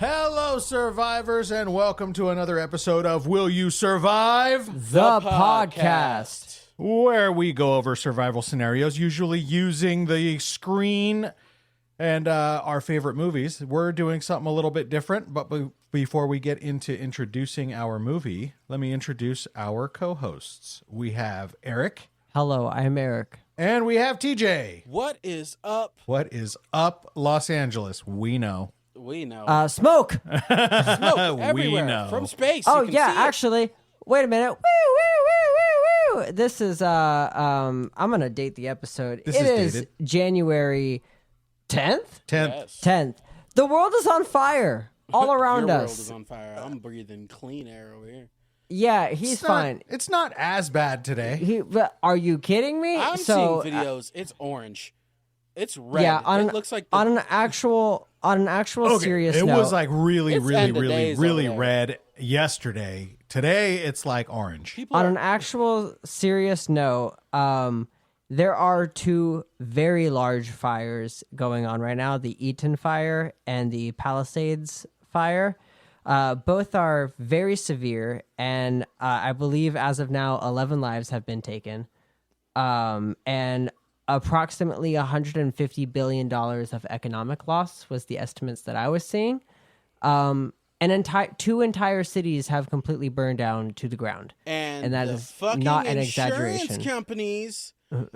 Hello, survivors, and welcome to another episode of Will You Survive? The podcast. Where we go over survival scenarios, usually using the screen and our favorite movies. We're doing something a little bit different, but before we get into introducing our movie, let me introduce our co-hosts. We have Eric. Hello, I'm Eric. And we have TJ. What is up? What is up, Los Angeles? We know. We know. Smoke. Smoke everywhere we know. from space. Oh You can yeah, see it. actually, wait a minute. Woo, woo, woo, woo, woo. This is I'm gonna date the episode. This It is is dated. January 10th. 10th. Yes. 10th. The world is on fire all around Your us. world is on fire. I'm breathing clean air over here. Yeah, he's It's not- fine. It's not as bad today. But are you kidding me? I'm so, seeing videos. It's orange. It's red. yeah, It looks like the, on an actual serious it note. was like really, It's really, end of really, days really over there. red yesterday. Today, it's like orange. people. On Are, an actual serious note, there are two very large fires going on right now, the Eaton fire and the Palisades fire. Both are very severe, and I believe as of now, 11 lives have been taken. And approximately $150 billion of economic loss was the estimates that I was seeing. Two entire cities have completely burned down to the ground. and that the is fucking not an insurance exaggeration. companies are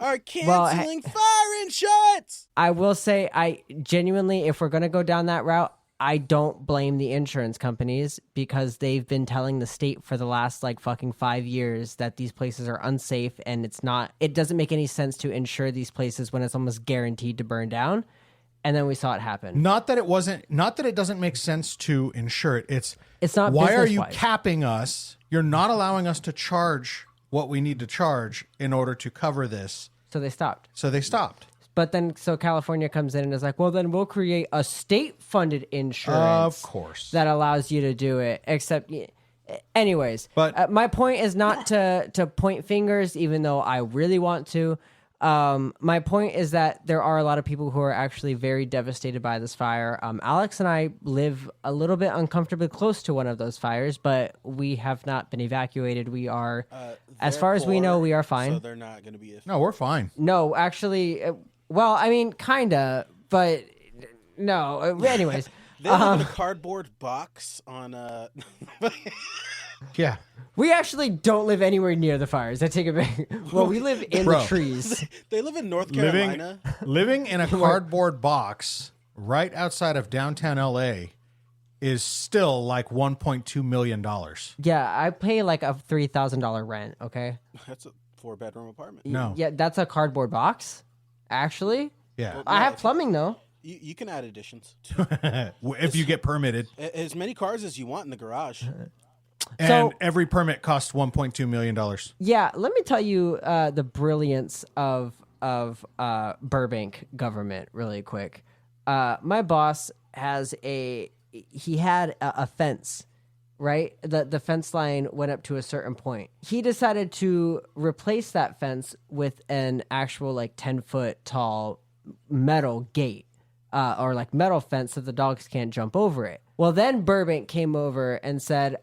Well, canceling fire insurance. I will say, I genuinely, if we're going to go down that route, I don't blame the insurance companies because they've been telling the state for the last like fucking 5 years that these places are unsafe and it doesn't make any sense to insure these places when it's almost guaranteed to burn down. And then we saw it happen. Not that it doesn't make sense to insure it. It's not why are you business-wise. capping us? You're not allowing us to charge what we need to charge in order to cover this. So they stopped. So they stopped. But then, so California comes in and is like, well, then we'll create a state-funded insurance. Of course. That allows you to do it. Except, anyways, But- my point is not to point fingers, even though I really want to. My point is that there are a lot of people who are actually very devastated by this fire. Alex and I live a little bit uncomfortably close to one of those fires, but we have not been evacuated. We are, as They're far as we know, poor, we are fine. So they're not going to be. No, we're fine. No, actually, well, I mean, kinda, but no. Anyways, They live in a cardboard box on a. Yeah. we actually don't live anywhere near the fires. I take it back. Well, we live in Bro. the trees. They live in North Living Carolina. living in a cardboard box right outside of downtown LA is still like $1.2 million. Yeah, I pay like a $3,000 rent. Okay. That's a 4-bedroom apartment. No. Yeah, that's a cardboard box. Actually, Yeah. I have plumbing though. You can add additions. If you get permitted. As many cars as you want in the garage. And So- every permit costs $1.2 million. Yeah, let me tell you the brilliance of Burbank government really quick. My boss had a fence, right? The fence line went up to a certain point. He decided to replace that fence with an actual like 10-foot tall metal gate. Or like metal fence so the dogs can't jump over it. Well, then Burbank came over and said,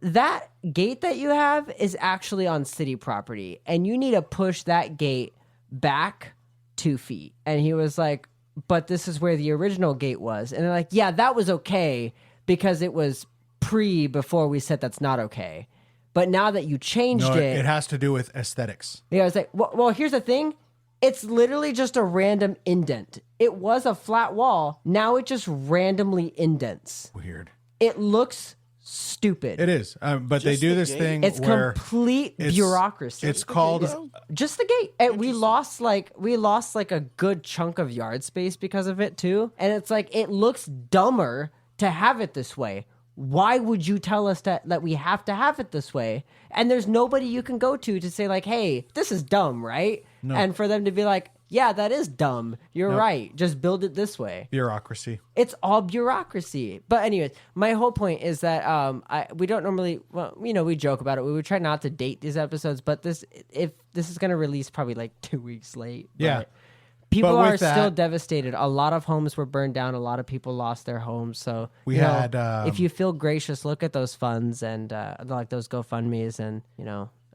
that gate that you have is actually on city property and you need to push that gate back 2 feet. And he was like, but this is where the original gate was. And they're like, yeah, that was okay because it was before we said that's not okay. But now that you changed No, it, it has to do with aesthetics. yeah, I was like, well, here's the thing. It's literally just a random indent. It was a flat wall. Now it just randomly indents. Weird. It looks stupid. It is. But they Just do the this gate? thing It's where complete bureaucracy. it's called just the gate. And we lost like a good chunk of yard space because of it too. And it's like it looks dumber to have it this way. Why would you tell us that we have to have it this way? And there's nobody you can go to say like, hey, this is dumb, right? No. And for them to be like, yeah, that is dumb. You're right. Just build it this way. bureaucracy. It's all bureaucracy. But anyways, my whole point is that we don't normally, well, we joke about it. We would try not to date these episodes, but this is going to release probably like 2 weeks late. Yeah. People But with are still that- devastated. A lot of homes were burned down. A lot of people lost their homes. So We you know, had, if you feel gracious, look at those funds and like those GoFundMe's, and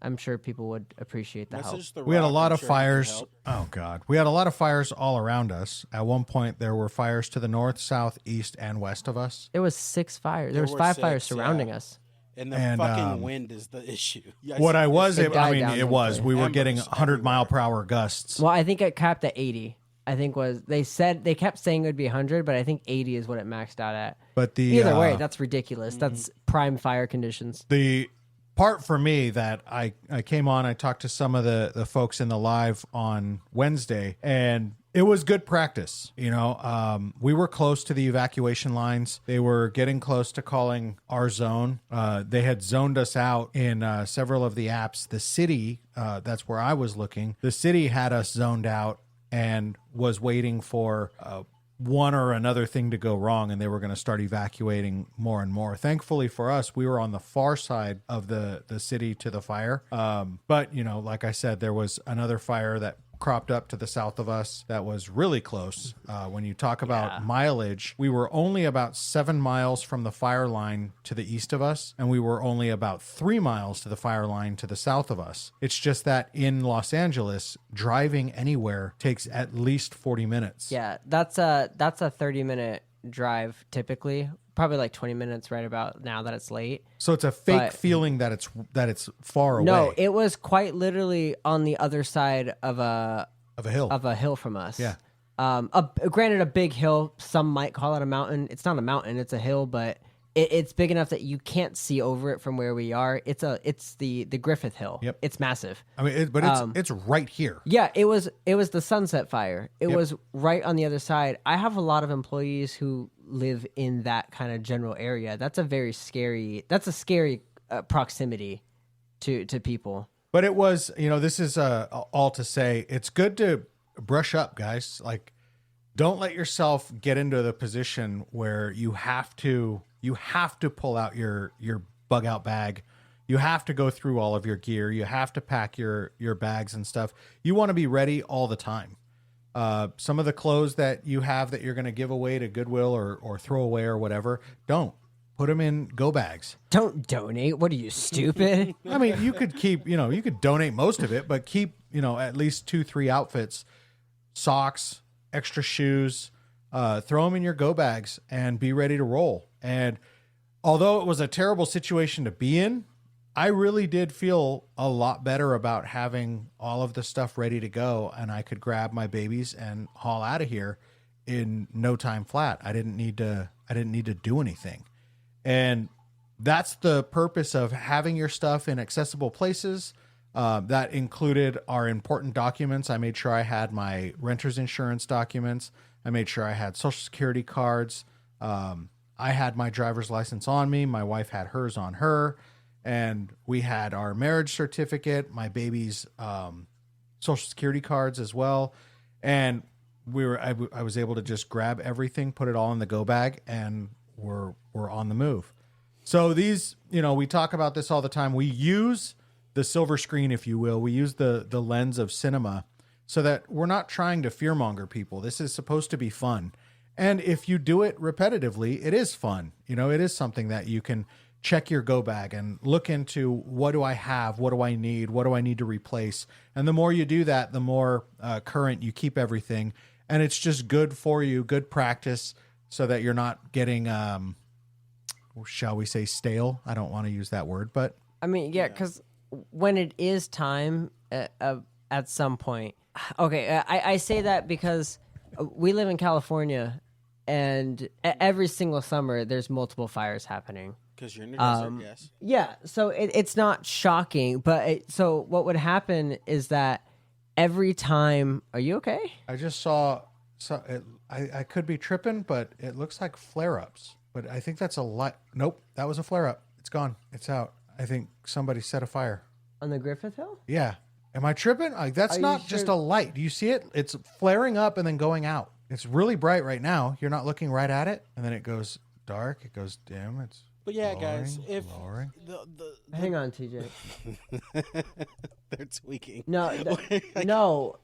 I'm sure people would appreciate the help. Message The We had a Rock, lot I'm of sure he can fires. help. Oh God, we had a lot of fires all around us. At one point, there were fires to the north, south, east, and west of us. There was 6 fires. There was were 5 6, fires surrounding yeah. us. And the And, fucking wind is the issue. Yeah, What I was It able, died I mean, down it was. completely. We were getting Embers 100 mile everywhere. per hour gusts. Well, I think it capped at 80. I think they kept saying it would be 100, but I think 80 is what it maxed out at. But the Either way, that's ridiculous. That's prime fire conditions. the part for me that I came on, I talked to some of the folks in the live on Wednesday, and it was good practice. We were close to the evacuation lines. They were getting close to calling our zone. They had zoned us out in several of the apps. The city, that's where I was looking, the city had us zoned out and was waiting for one or another thing to go wrong, and they were going to start evacuating more and more. Thankfully for us, we were on the far side of the city to the fire. But, like I said, there was another fire that cropped up to the south of us that was really close. When you talk about mileage, we were only about 7 miles from the fire line to the east of us, and we were only about 3 miles to the fire line to the south of us. It's just that in Los Angeles, driving anywhere takes at least 40 minutes. Yeah, that's a 30-minute drive typically. Probably like 20 minutes right about now that it's late. So it's a fake But- feeling that it's far away. No, it was quite literally on the other side of a of a hill. from us. Yeah. Granted, a big hill. Some might call it a mountain. It's not a mountain. It's a hill, but it's big enough that you can't see over it from where we are. It's the Griffith Hill. Yep. It's massive. I mean, it's right here. Yeah, it was the Sunset Fire. It was right on the other side. I have a lot of employees who live in that kind of general area. That's a scary proximity to people. But it was, this is all to say, it's good to brush up, guys. Like, don't let yourself get into the position where you have to pull out your bug out bag. You have to go through all of your gear. You have to pack your bags and stuff. You want to be ready all the time. Some of the clothes that you have that you're going to give away to Goodwill or throw away or whatever, don't put them in go bags. Don't donate. What are you, stupid? I mean, you could keep, you could donate most of it, but keep, at least 2-3 outfits, socks, extra shoes, throw them in your go bags and be ready to roll. And although it was a terrible situation to be in, I really did feel a lot better about having all of the stuff ready to go, and I could grab my babies and haul out of here in no time flat. I didn't need to do anything. And that's the purpose of having your stuff in accessible places. That included our important documents. I made sure I had my renter's insurance documents. I made sure I had Social Security cards. I had my driver's license on me. My wife had hers on her. And we had our marriage certificate, my baby's Social Security cards as well. And I was able to just grab everything, put it all in the go bag, and we're on the move. So these, we talk about this all the time. We use the silver screen, if you will. We use the lens of cinema so that we're not trying to fearmonger people. This is supposed to be fun. And if you do it repetitively, it is fun. It is something that you can check your go bag and look into, what do I have? What do I need? What do I need to replace? And the more you do that, the more current you keep everything. And it's just good for you, good practice, so that you're not getting, shall we say, stale? I don't want to use that word, but I mean, yeah, because when it is time at some point, okay, I say that because we live in California, and every single summer there's multiple fires happening. Because you're in the desert, yes. Yeah, so it's not shocking, but so what would happen is that every time, are you okay? I just saw, I could be tripping, but it looks like flare-ups. But I think that's a light. Nope, that was a flare-up. It's gone. It's out. I think somebody set a fire. On the Griffith Hill? Yeah. Am I tripping? Like, that's Are not you just sure? a light. Do you see it? It's flaring up and then going out. It's really bright right now. You're not looking right at it. And then it goes dark. It goes dim. It's But yeah, lowering, guys, if lowering. the Hang on, TJ. they're tweaking. No, no.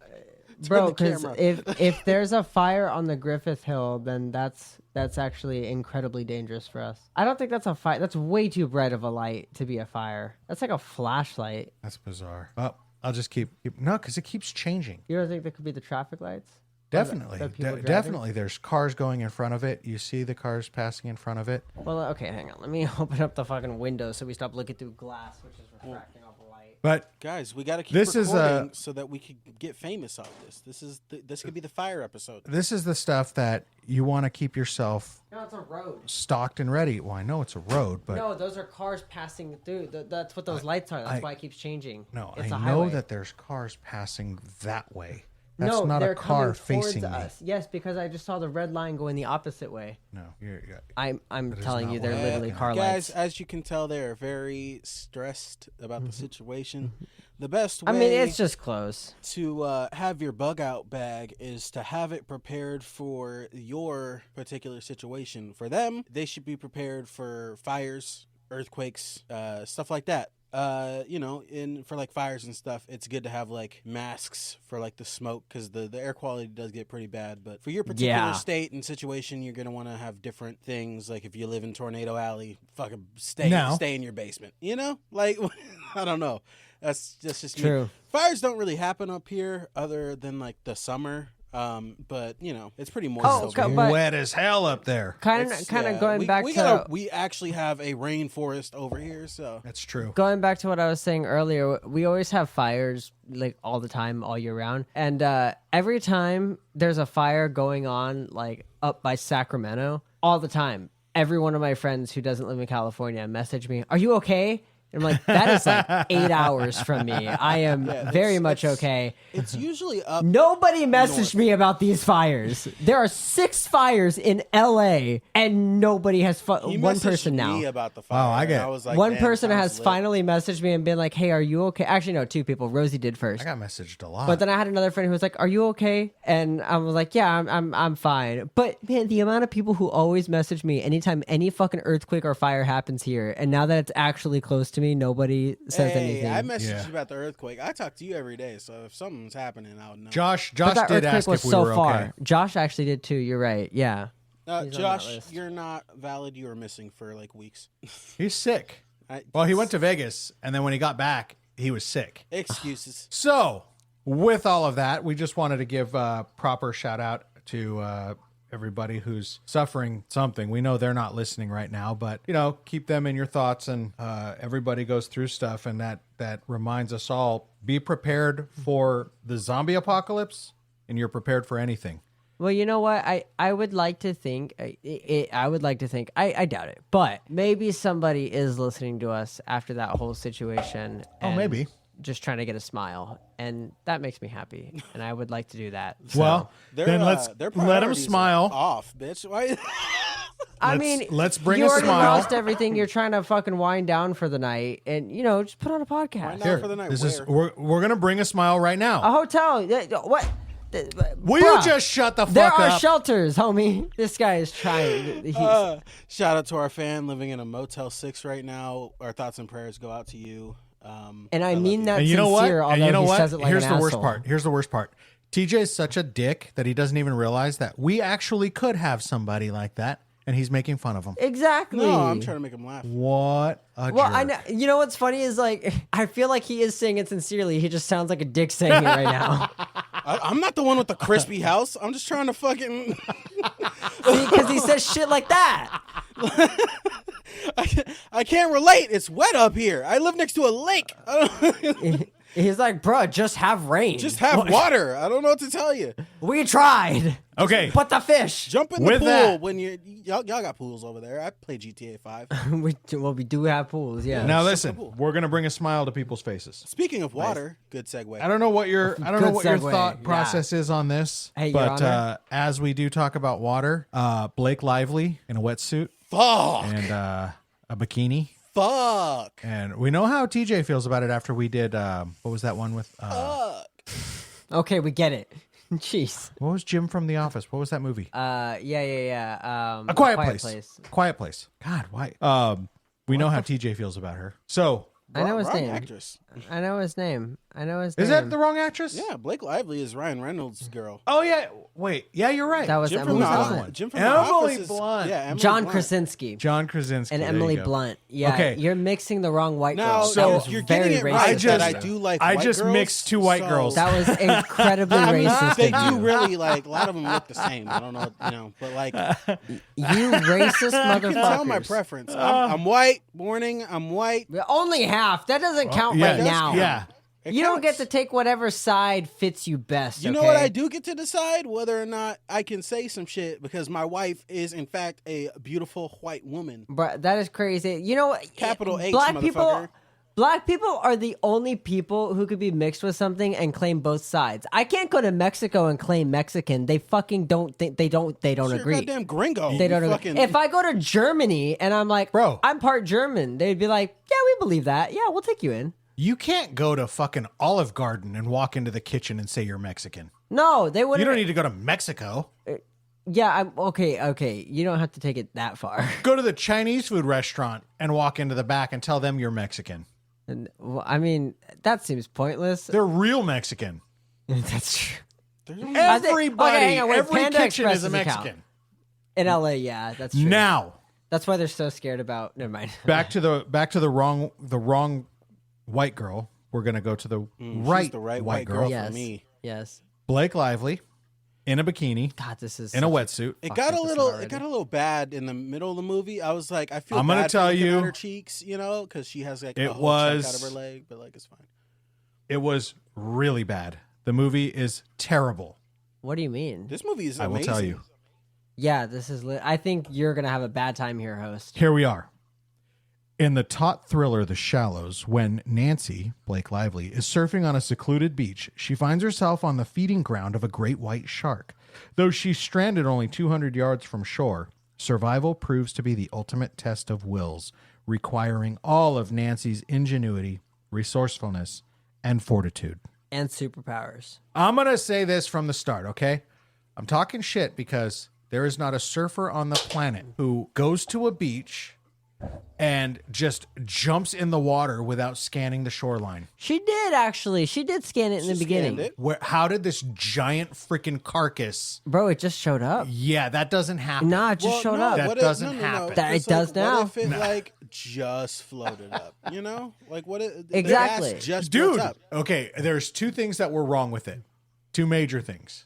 Bro, the because camera. if there's a fire on the Griffith Hill, then that's actually incredibly dangerous for us. I don't think that's a fire. That's way too bright of a light to be a fire. That's like a flashlight. That's bizarre. Well, I'll just keep no, because it keeps changing. You don't think that could be the traffic lights? Definitely, the people driving? definitely. There's cars going in front of it. You see the cars passing in front of it. Well, okay, hang on. Let me open up the fucking window so we stop looking through glass, which is refracting off the light. But Guys, we got to keep This is, recording so that we could get famous off this. This could be the fire episode. this is the stuff that you want to keep yourself No, it's a road. stocked and ready. Well, I know it's a road, but No, those are cars passing through. That's what those lights are. That's why it keeps changing. no, it's I a know highway. that there's cars passing that way. That's no, not they're a car coming facing towards me. us. Yes, because I just saw the red line going the opposite way. No, you're I'm That is telling not you, they're what literally happened. car Guys, lights. as you can tell, they are very stressed about the situation. The best way I mean, it's just close. to have your bug out bag is to have it prepared for your particular situation. For them, they should be prepared for fires, earthquakes, stuff like that. For like fires and stuff, it's good to have like masks for like the smoke, because the air quality does get pretty bad. But for your particular Yeah. state and situation, you're gonna want to have different things. Like if you live in Tornado Alley, fucking stay in your basement. Like I don't know. That's just True. me. Fires don't really happen up here other than like the summer. But it's pretty moist Oh, over here. but- wet as hell up there. Kind It's- of yeah, going back we to we actually have a rainforest over here, so That's true. going back to what I was saying earlier. We always have fires like all the time, all year round, and every time there's a fire going on, like up by Sacramento, all the time. Every one of my friends who doesn't live in California message me, "Are you okay?" And I'm like, that is like 8 hours from me. I am very much okay. it's usually up. Nobody messaged north. me about these fires. There are 6 fires in LA, and nobody has. He One messaged person me now. about the fire. I and get- was like, One man, person sounds has lit. finally messaged me and been like, "Hey, are you okay?" Actually, no, 2 people. Rosie did first. I got messaged a lot. But then I had another friend who was like, "Are you okay?" And I was like, "Yeah, I'm fine." But man, the amount of people who always message me anytime any fucking earthquake or fire happens here, and now that it's actually close to me, nobody says Hey, anything. I messaged Yeah. you about the earthquake. I talk to you every day, so if something's happening, I would know. Josh but that did earthquake ask was if we so were far. okay. Josh actually did too. You're right. Yeah. He's on that Josh, list. you're not valid. You were missing for like weeks. He's sick. I- Well, he went to Vegas, and then when he got back, he was sick. Excuses. So, with all of that, we just wanted to give a proper shout out to everybody who's suffering something. We know they're not listening right now, but keep them in your thoughts. And everybody goes through stuff, and that reminds us all: be prepared for the zombie apocalypse, and you're prepared for anything. Well, you know what? I would like to think. I would like to think. I doubt it, but maybe somebody is listening to us after that whole situation. Oh, and maybe. just trying to get a smile, and that makes me happy. And I would like to do that. So, Well, then let's their let him priorities are smile. off, bitch. Why? I let's- mean, let's bring you a already smile. lost everything. You're trying to fucking wind down for the night, and just put on a podcast. Wind down. Here, for the night, this is where? we're gonna bring a smile right now. A hotel. What? Will you just shut the fuck There up? are shelters, homie. This guy is trying. He's, Shout out to our fan living in a Motel 6 right now. Our thoughts and prayers go out to you. and I love mean you. that And you know what? sincere, And although you know he what? says it like Here's an the worst asshole. part. Here's the worst part. TJ is such a dick that he doesn't even realize that we actually could have somebody like that, and he's making fun of him. Exactly. No, I'm trying to make him laugh. What a Well, jerk. I know. You know what's funny is like I feel like he is saying it sincerely. He just sounds like a dick saying it right now. I'm not the one with the crispy house. I'm just trying to fucking. Because he says shit like that. I can't relate. It's wet up here. I live next to a lake. He's like, bruh, just have rain. Just have water. I don't know what to tell you. We tried. Okay. But the fish. Jump in the With pool that- when y'all got pools over there. I play GTA 5. we do have pools, yeah. Now Jump in listen, the pool. we're gonna bring a smile to people's faces. Speaking of water, good segue. I don't know what your Good your segue, thought yeah. process is on this, Hey, Your but Honor. as we do talk about water, Blake Lively in a wetsuit Fuck. and a bikini. Fuck. And we know how TJ feels about it after we did, what was that one with, Fuck. Okay, we get it. Jeez. what was Jim from The Office? What was that movie? Yeah. A Quiet Place. Quiet Place. God, why? We know how TJ feels about her. So, I know his Wrong name. actress. I know his name. I know his Is name. that the wrong actress? Yeah, Blake Lively is Ryan Reynolds' girl. Oh yeah. Wait. Yeah, you're right. That was Jim Emily from the Blunt. Jim from the Emily Office is, Blunt. Yeah, Emily John Blunt. Krasinski John Krasinski and there Emily you go. Blunt. Yeah, Okay. you're mixing the wrong white Now, girls. So That was you're very getting it racist. right that I just- do like I white just girls, mixed two white girls. That was incredibly I mean, racist. they of do you. really like a lot of them look the same. I don't know, but like You racist you can tell my motherfuckers. preference. I'm white. Warning, I'm white. Only half. That doesn't count yeah, right now. Yeah. It You don't get counts. to take whatever side fits you best. You know okay? what I do get to decide? Whether or not I can say some shit because my wife is in fact a beautiful white woman. Bruh, that is crazy. You know, Capital H, black people. motherfucker. Black people are the only people who could be mixed with something and claim both sides. I can't go to Mexico and claim Mexican. They fucking don't think they don't You're a agree. goddamn gringo. They don't You agree. fucking- If I go to Germany and I'm like, Bro. I'm part German, they'd be like, yeah, we believe that. Yeah, we'll take you in. You can't go to fucking Olive Garden and walk into the kitchen and say you're Mexican. No, they You wouldn't. don't need to go to Mexico. Yeah, I'm okay. You don't have to take it that far. Go to the Chinese food restaurant and walk into the back and tell them you're Mexican. And, well, I mean, that seems pointless. They're real Mexican. That's true. There's only- I think- Everybody, okay, hang on, wait, every Panda kitchen Express is a doesn't count. Mexican. In LA, yeah, that's true. Now, That's why they're so scared about. Never mind. back to the wrong white girl. We're gonna go to the right, she's the right white girl. yes. for me. Yes. Blake Lively in a bikini God, this is in a such wetsuit. It Fuck got a with this little. already. It got a little bad in the middle of the movie. I was like, I feel. I'm gonna bad tell for looking you, at her cheeks, because she has like it a whole chunk out was- of her leg, but like it's fine. It was really bad. The movie is terrible. What do you mean? This movie is I will amazing. tell you. Yeah, this is. I think you're gonna have a bad time here, host. Here we are. In the taut thriller The Shallows, when Nancy, Blake Lively, is surfing on a secluded beach, she finds herself on the feeding ground of a great white shark. Though she's stranded only 200 yards from shore, survival proves to be the ultimate test of wills, requiring all of Nancy's ingenuity, resourcefulness, and fortitude. And superpowers. I'm going to say this from the start, okay? I'm talking shit because there is not a surfer on the planet who goes to a beach and just jumps in the water without scanning the shoreline. She did actually. She did scan it in the She beginning, scanned it. How did this giant freaking carcass? bro. It just showed up. Yeah, that doesn't happen. Nah, it just showed no, up. That what doesn't happen. That It's it does now. What if it like just floated up? Like what? Exactly. That's just Dude, what's up. okay, there's two things that were wrong with it. Two major things.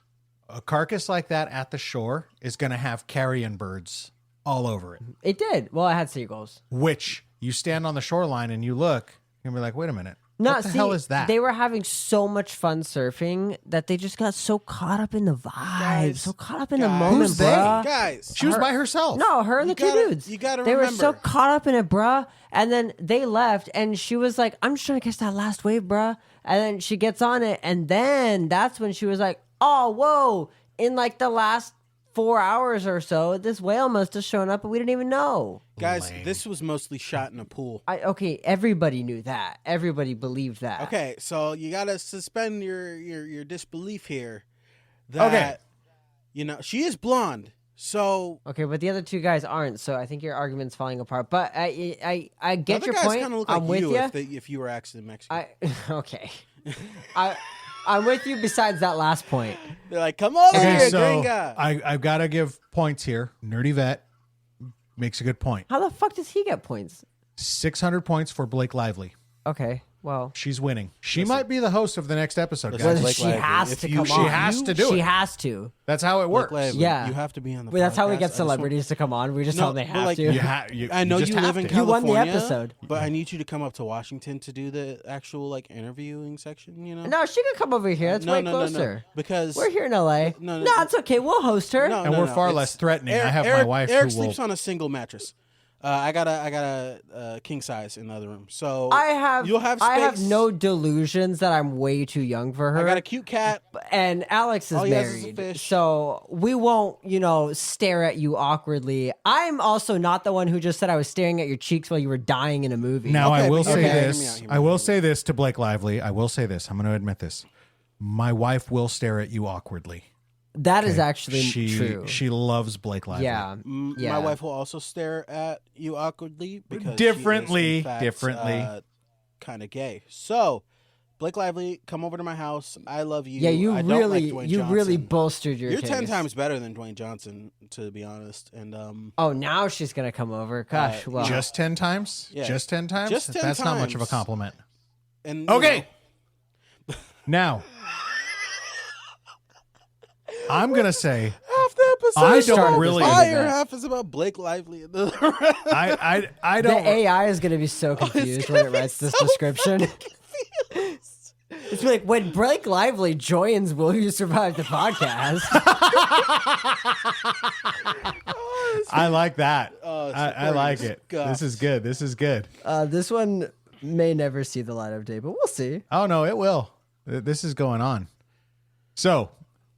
A carcass like that at the shore is going to have carrion birds all over it, It did. Well, it had seagulls. which you stand on the shoreline and you look and be like, wait a minute. No, what the see, hell is that? They were having so much fun surfing that they just got so caught up in the vibe, Guys, so caught up in the guys. moment, Who's they? bruh. Guys, She was Her- by herself. No, her and the You two gotta- dudes. you gotta They were so remember. caught up in it, bruh. And then they left, and she was like, "I'm just trying to catch that last wave, bruh." And then she gets on it, and then that's when she was like, "Oh, whoa!" In like the last 4 hours or so, this whale must have shown up, and we didn't even know. guys, Lame. this was mostly shot in a pool. Okay, everybody knew that. Everybody believed that. Okay, so you gotta suspend your disbelief here. That, she is blonde. So Okay, but the other two guys aren't, so I think your argument's falling apart. But I the get other your guys point. kind of look I'm like with you you. if you were actually Mexican. Okay. I'm with you. Besides that last point, They're like, come over Okay, here, so gringa. I've got to give points here. Nerdy Vet makes a good point. how the fuck does he get points? 600 points for Blake Lively. Okay, well, She's winning. She might be the host of the next episode, Listen, guys. well, Blake she Lively, has if to you- come she on. has to do She it. has to. That's how it works. Blake Lively, Yeah. you have to be on the. Well, that's how we podcast. I get just want- celebrities to come on. We just No, tell them they but have like, to. I know just you have live in to. You won the California, episode. but I need you to come up to Washington to do the actual like interviewing section. No, she could come over here. That's way no, closer. because We're here in LA. No, No, it's okay. We'll host her. No, And we're far it's- less threatening. I have my Eric, wife Eric who will- sleeps on a single mattress. I got a king size in the other room, so you'll have space. I have no delusions that I'm way too young for her. I got a cute cat. And Alex is All he has is a married, fish. so we won't, stare at you awkwardly. I'm also not the one who just said I was staring at your cheeks while you were dying in a movie. Now, Okay, I will but- say okay, hear this. me out, hear me I out. will say this to Blake Lively. I will say this. I'm going to admit this. My wife will stare at you awkwardly. That is actually she, true. She loves Blake Lively. yeah, yeah. My wife will also stare at you awkwardly because Differently, she is, in fact, differently. kind of gay. So, Blake Lively, come over to my house. I love you. Yeah, you I don't like really, Dwayne you Johnson. really bolstered your You're case. 10 times better than Dwayne Johnson, to be honest. And Oh, now she's gonna come over. Gosh, well, Just 10 times? Yeah. Just 10 times? Just 10 That's not much of a times. compliment. and you Okay. know, Now, I'm going to say, half the episode I is don't about really- fire, half is about Blake Lively. I the don't. AI is gonna be so confused when it writes this description. It's like when Blake Lively joins Will You Survive the podcast? I like that. Oh, I like it. disgust. This is good. This is good. This one may never see the light of day, but we'll see. Oh, no, it will. This is going on. So,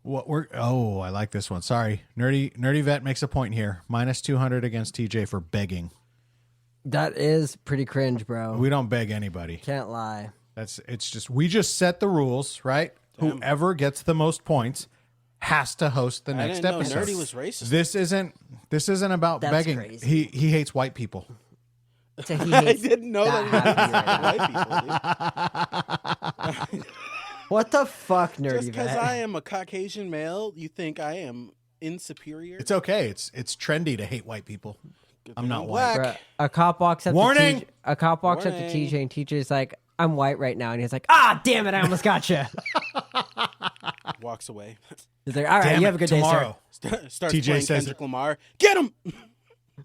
what we're. Oh, I like this one. Sorry. Nerdy Vet makes a point here. Minus 200 against TJ for begging. That is pretty cringe, bro. We don't beg anybody. Can't lie. It's just we just set the rules, right? Damn. Whoever gets the most points has to host the I next didn't know episode. Nerdy was racist. This isn't about That's begging. crazy. He hates white people. So he I hates didn't know that he that white people. What the fuck, nerdy Just because vet? I am a Caucasian male, you think I am insuperior? It's okay. It's trendy to hate white people. Good I'm thing not white. Bruh, a cop walks up Warning! to TJ, a cop walks up to Warning. TJ and TJ's like, I'm white right now, and he's like, ah, damn it, I almost got you. Walks away. He's like, all right, Damn you it, have a good tomorrow. Starts TJ playing says- Kendrick Lamar. Get him!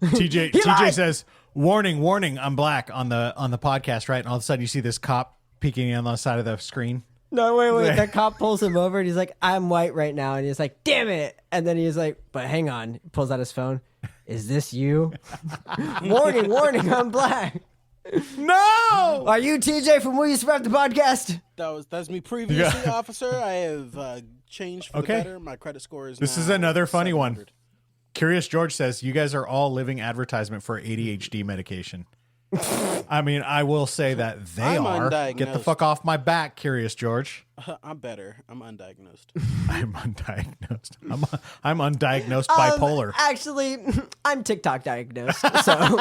TJ lied! says, "Warning, I'm black" on the podcast, right? And all of a sudden you see this cop peeking in on the side of the screen. day. No, wait. The cop pulls him over, and he's like, I'm white right now, and he's like, damn it. And then he's like, but hang on. He pulls out his phone. Is this you? warning, I'm black. No. Are you TJ from Will You Survive the podcast? That's me previously, officer. I have changed for Okay. the better. My credit score is This now is another funny one. 700. Curious George says, "You guys are all living advertisement for ADHD medication." I mean, I will say that they I'm are. Get the undiagnosed. fuck off my back, Curious George. I'm better. I'm undiagnosed. I'm undiagnosed. I'm undiagnosed bipolar. Actually, I'm TikTok diagnosed, so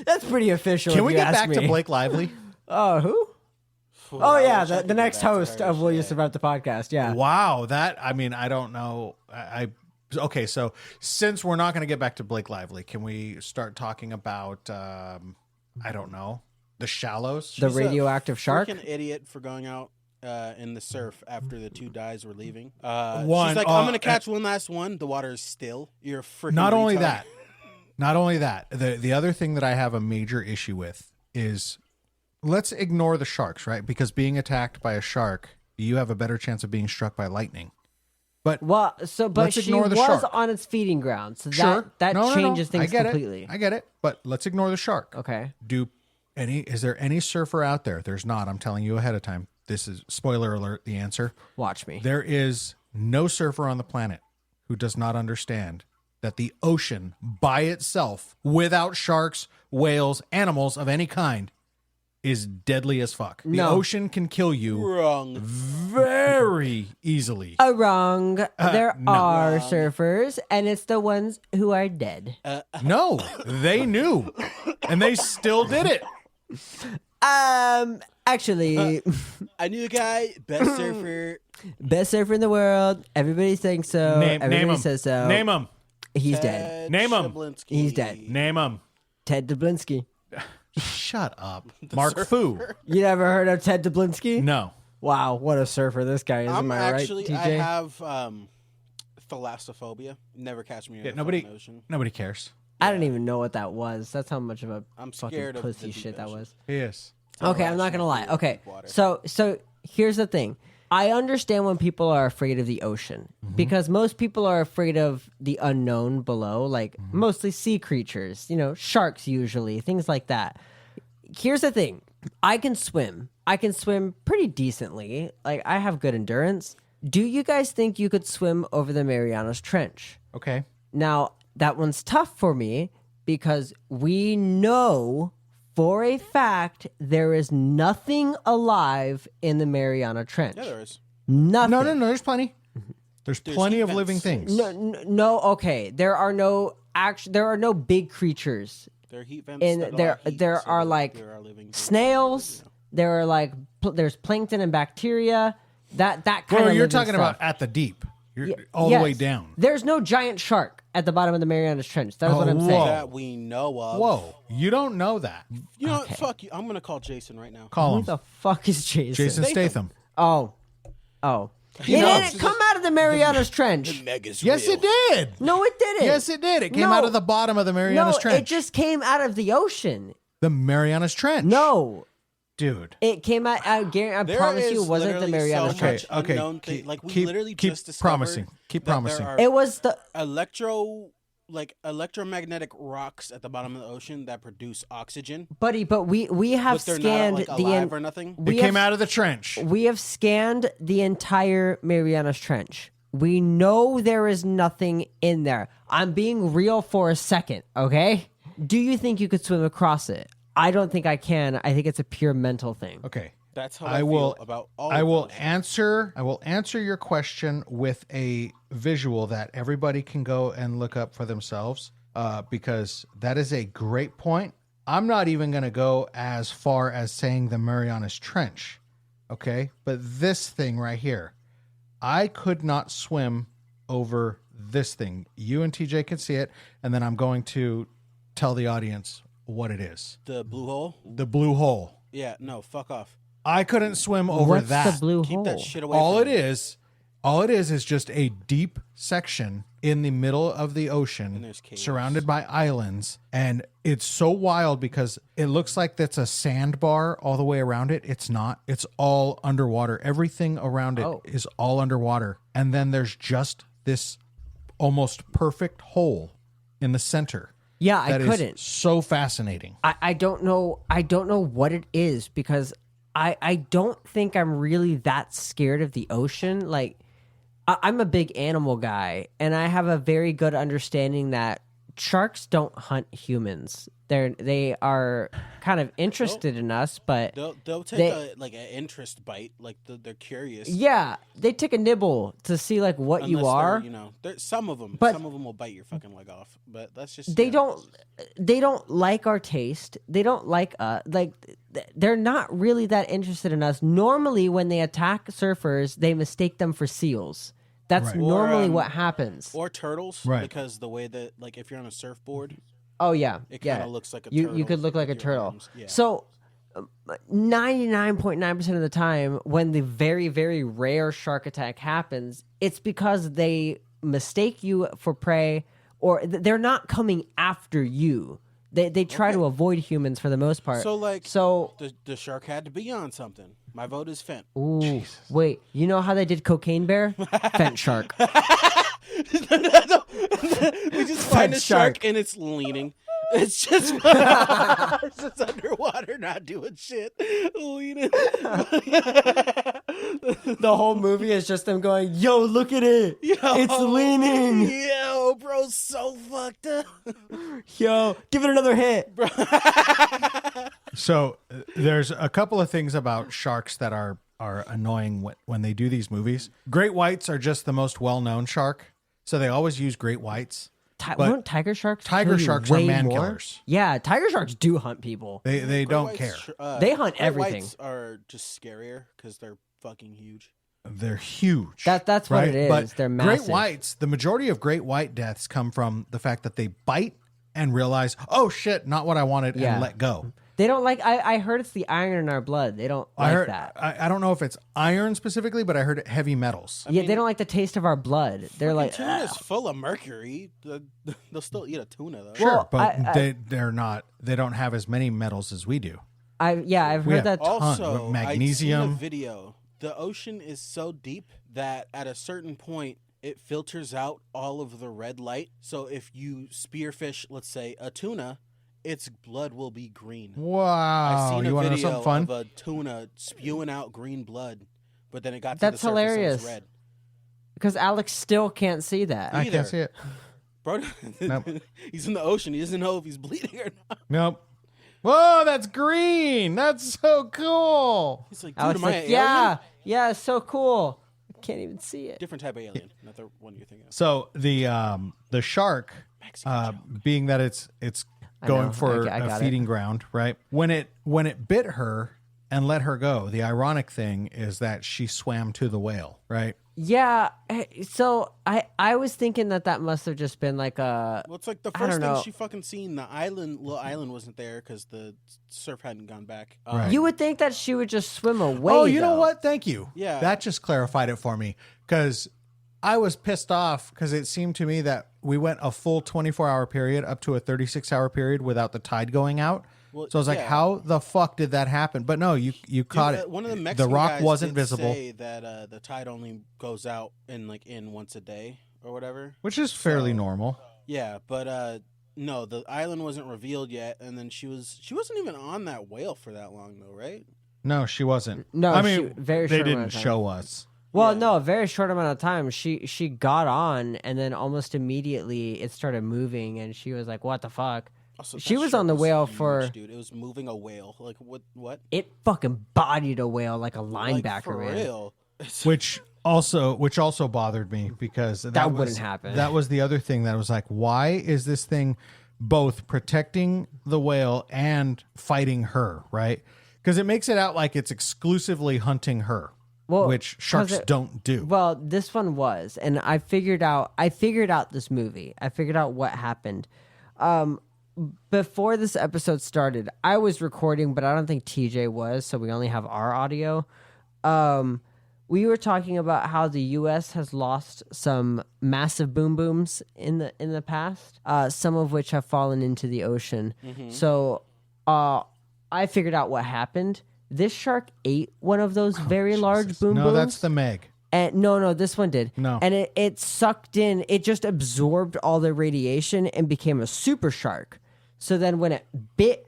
that's pretty official. Can if we you get ask back me. to Blake Lively? Oh, who? Ooh, Oh I yeah, wish I the could go next back to host her. of Will You Yeah. Survive the podcast? Yeah. Wow, that I mean, I don't know. Okay, so since we're not going to get back to Blake Lively, can we start talking about I don't know, The Shallows? The She's a radioactive shark. Freaking idiot for going out in the surf after the two guys were leaving. One, she's like, I'm gonna catch one last one. The water is still. You're a freaking. Not only retard. that, the other thing that I have a major issue with is let's ignore the sharks, right? Because being attacked by a shark, you have a better chance of being struck by lightning. Well, but Let's she ignore the was shark. on its feeding ground, so Sure, that No, changes things I get completely. I get it, but let's ignore the shark. Okay. Is there any surfer out there? There's not. I'm telling you ahead of time. This is spoiler alert. The answer. Watch me. There is no surfer on the planet who does not understand that the ocean by itself, without sharks, whales, animals of any kind, is deadly as fuck. The No. ocean can kill you Wrong. very easily. Wrong. There no. are Wrong. surfers, and it's the ones who are dead. No, they knew, and they still did it. Actually, I knew a guy, best surfer. best surfer in the world. Everybody thinks so. Name Everybody him. says so. Name him. He's dead. Ted Name 'em. Shablinski. He's dead. Name him. Ted Dublinsky. Shut up, Mark Fu. You never heard of Ted Dublinsky? No. Wow, what a surfer this guy is. I'm Am I actually. right, I TJ? have thalassophobia. Never catch me in Yeah, the nobody. fucking ocean. Nobody cares. I don't even know what that was. That's how much of a I'm fucking scared of the pussy deep shit that ocean. was. Yes. Okay, I'm not gonna lie. Okay, so here's the thing. I understand when people are afraid of the ocean because most people are afraid of the unknown below, like mostly sea creatures, sharks usually, things like that. Here's the thing. I can swim. I can swim pretty decently. Like I have good endurance. Do you guys think you could swim over the Marianas Trench? Okay. Now, that one's tough for me because we know for a fact there is nothing alive in the Mariana Trench. Yeah, there is. Nothing. No. There's plenty. There's plenty of events. living things. No, okay. There are no big creatures They're heat vents. And that there allow heat, there so are that like there are living snails. you know. There are like there's plankton and bacteria. That kind Well, of you're talking about at the deep. You're all the way Yes. down. There's no giant shark at the bottom of the Marianas Trench. That's what I'm whoa. saying. That we know of. Whoa, you don't know that. You know what? Fuck you. I'm gonna call Jason right now. Call Who him. the fuck is Jason? Jason Statham. Oh. He It knows. didn't come out of the Marianas Trench. Mega's Yes, real. it did. No, it didn't. Yes, it did. It came No. out of the bottom of the Marianas No, Trench. it just came out of the ocean. The Marianas Trench. No. Dude. It came out. I There promise you, is it wasn't the literally Marianas so Trench. much Okay, unknown okay, thing. Like we keep- literally keep just discovered promising. Keep that there promising. are It was the. electromagnetic rocks at the bottom of the ocean that produce oxygen, Buddy, but we have but they're scanned not like the. alive or nothing. It came out of the trench. We have scanned the entire Marianas Trench. We know there is nothing in there. I'm being real for a second, okay? Do you think you could swim across it? I don't think I can. I think it's a pure mental thing. Okay. That's how I I will- feel about all. I of will those. answer. I will answer your question with a visual that everybody can go and look up for themselves, because that is a great point. I'm not even going to go as far as saying the Marianas Trench, okay? But this thing right here, I could not swim over this thing. You and TJ can see it, and then I'm going to tell the audience what it is. The blue hole. The blue hole. Yeah, no, fuck off. I couldn't swim over What's that. the blue Keep hole? that shit away. all from it me. is just a deep section in the middle of the ocean there's caves. surrounded by islands, and it's so wild because it looks like that's a sandbar all the way around it. It's not. It's all underwater. Everything around it is all underwater, and then there's just this almost perfect hole in the center. Yeah, I That is couldn't. so fascinating. I don't know. I don't know what it is because I don't think I'm really that scared of the ocean. Like I'm a big animal guy, and I have a very good understanding that sharks don't hunt humans. They are kind of interested in us, but They'll take They- an interest bite. Like they're curious. yeah, they take a nibble to see like what you Unless are. they're, some of them. But- Some of them will bite your fucking leg off. But that's just They don't like our taste. They don't like they're not really that interested in us. Normally when they attack surfers, they mistake them for seals. That's Right. normally Or, what happens. Or turtles, Right. Because the way that, like, if you're on a surfboard, Oh yeah. it yeah. kind of looks like a you turtle. could look like a with your turtle. arms. Yeah. So 99.9% of the time when the very very rare shark attack happens, it's because they mistake you for prey or they're not coming after you. They try to avoid humans for the most part. So the shark had to be on something. My vote is Fent. Ooh, wait, you know how they did Cocaine Bear? Fent shark. We just find a shark and it's leaning. It's just it's just underwater, not doing shit, leaning. The whole movie is just them going, "Yo, look at it! It's leaning! Yo, bro's so fucked up. Yo, give it another hit!" So there's a couple of things about sharks that are annoying when they do these movies. Great whites are just the most well-known shark, so they always use great whites. Won't tiger sharks? Tiger kill you sharks are way man more? killers. Yeah, tiger sharks do hunt people. They don't care. They hunt great everything. Whites are just scarier because they're fucking huge. They're huge. That's what it is. But They're great massive. whites, the majority of great white deaths come from the fact that they bite and realize, oh shit, not what I wanted, Yeah. and let go. They don't like. I heard it's the iron in our blood. They don't like I heard that. I don't know if it's iron specifically, but I heard heavy metals. Yeah, they don't like the taste of our blood. They're like, Tuna is full of mercury. They'll still eat a tuna though. Sure, Well, but they're not. They don't have as many metals as we do. I've We heard have that. Also, magnesium. I'd seen a video. The ocean is so deep that at a certain point it filters out all of the red light. So if you spearfish, let's say a tuna, its blood will be green. Wow! I've seen You a want to know video something fun? of a tuna spewing out green blood, but then it got to That's the surface hilarious. and it was red. Because Alex still can't see that. I either. can't see it. Bro, Nope. he's in the ocean. He doesn't know if he's bleeding or not. Nope. Whoa, that's green. That's so cool. He's like, dude, Alex am I like, an alien? yeah, it's so cool. I can't even see it. Different type of alien, not the one you're thinking of. So the shark, Mexican being that it's going know. for I a got feeding it. ground, right? When it bit her and let her go, the ironic thing is that she swam to the whale, right? Yeah. So I was thinking that must have just been like a. Well, it's like the I first don't thing know. she fucking seen. The little island wasn't there because the surf hadn't gone back. Right. You would think that she would just swim away. Oh, you know though. what? Thank you. Yeah. That just clarified it for me because I was pissed off because it seemed to me that we went a full 24-hour period up to a 36-hour period without the tide going out. Well, So I was like, yeah. how the fuck did that happen? But no, you caught it. One of the Mexican rock guys wasn't did visible, say that the tide only goes out in once a day or whatever. which is fairly So- normal. Yeah, but no, the island wasn't revealed yet, and then she wasn't even on that whale for that long though, right? No, she wasn't. No, I mean, very they short amount didn't of time. show us. Well, Yeah. no, a very short amount of time. She got on, and then almost immediately it started moving, and she was like, "What the fuck?" Also, She that was shark on the whale huge, for- dude. It was moving a whale. Like what? It fucking bodied a whale like a Like, linebacker, for man. real. Which also bothered me because that wouldn't was, happen. That was the other thing that was like, why is this thing both protecting the whale and fighting her, right? Because it makes it out like it's exclusively hunting her, Well, which sharks 'cause it- don't do. Well, this one was, and I figured out this movie. I figured out what happened. Before this episode started, I was recording, but I don't think TJ was, so we only have our audio. We were talking about how the U.S. has lost some massive boom booms in the past, some of which have fallen into the ocean. So, I figured out what happened. This shark ate one of those very large boom no, booms. that's the Meg. And no, this one did. No. And it sucked in, it just absorbed all the radiation and became a super shark. So then when it bit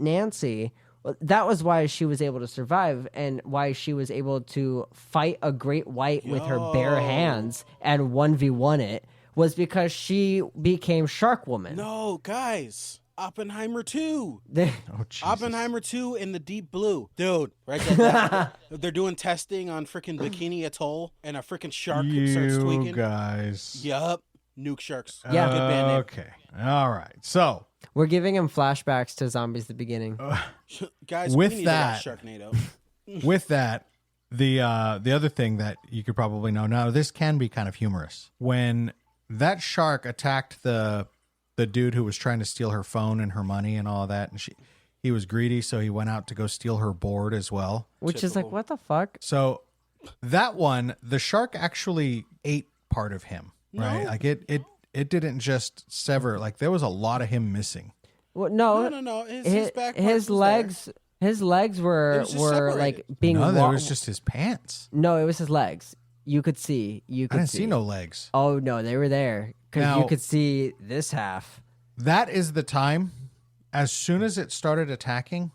Nancy, well, that was why she was able to survive and why she was able to fight a great white with her bare hands and 1v1 it, was because she became Shark Woman. No, guys. Oppenheimer 2. Oh, Jesus. Oppenheimer 2 in the deep blue. Dude, right there. They're doing testing on freaking Bikini Atoll and a freaking shark starts You tweaking. guys. Yup. Nuke sharks. Yeah. Good band name. Okay. All right. So We're giving him flashbacks to Zombies at the Beginning. Guys, With we need that- to watch Sharknado. with that, the other thing that you could probably know now, this can be kind of humorous. When that shark attacked the dude who was trying to steal her phone and her money and all of that, and he was greedy, so he went out to go steal her board as well. Which is like, Typical. what the fuck? So that one, the shark actually ate part of him, right? No. Like it didn't just sever. Like there was a lot of him missing. Well, No. His back parts his was legs. His legs It were was just separated. like being. No, that was just his pants. No, it was his legs. You could see. I didn't see no legs. Oh no, they were there because Now- you could see this half. That is the time, as soon as it started attacking,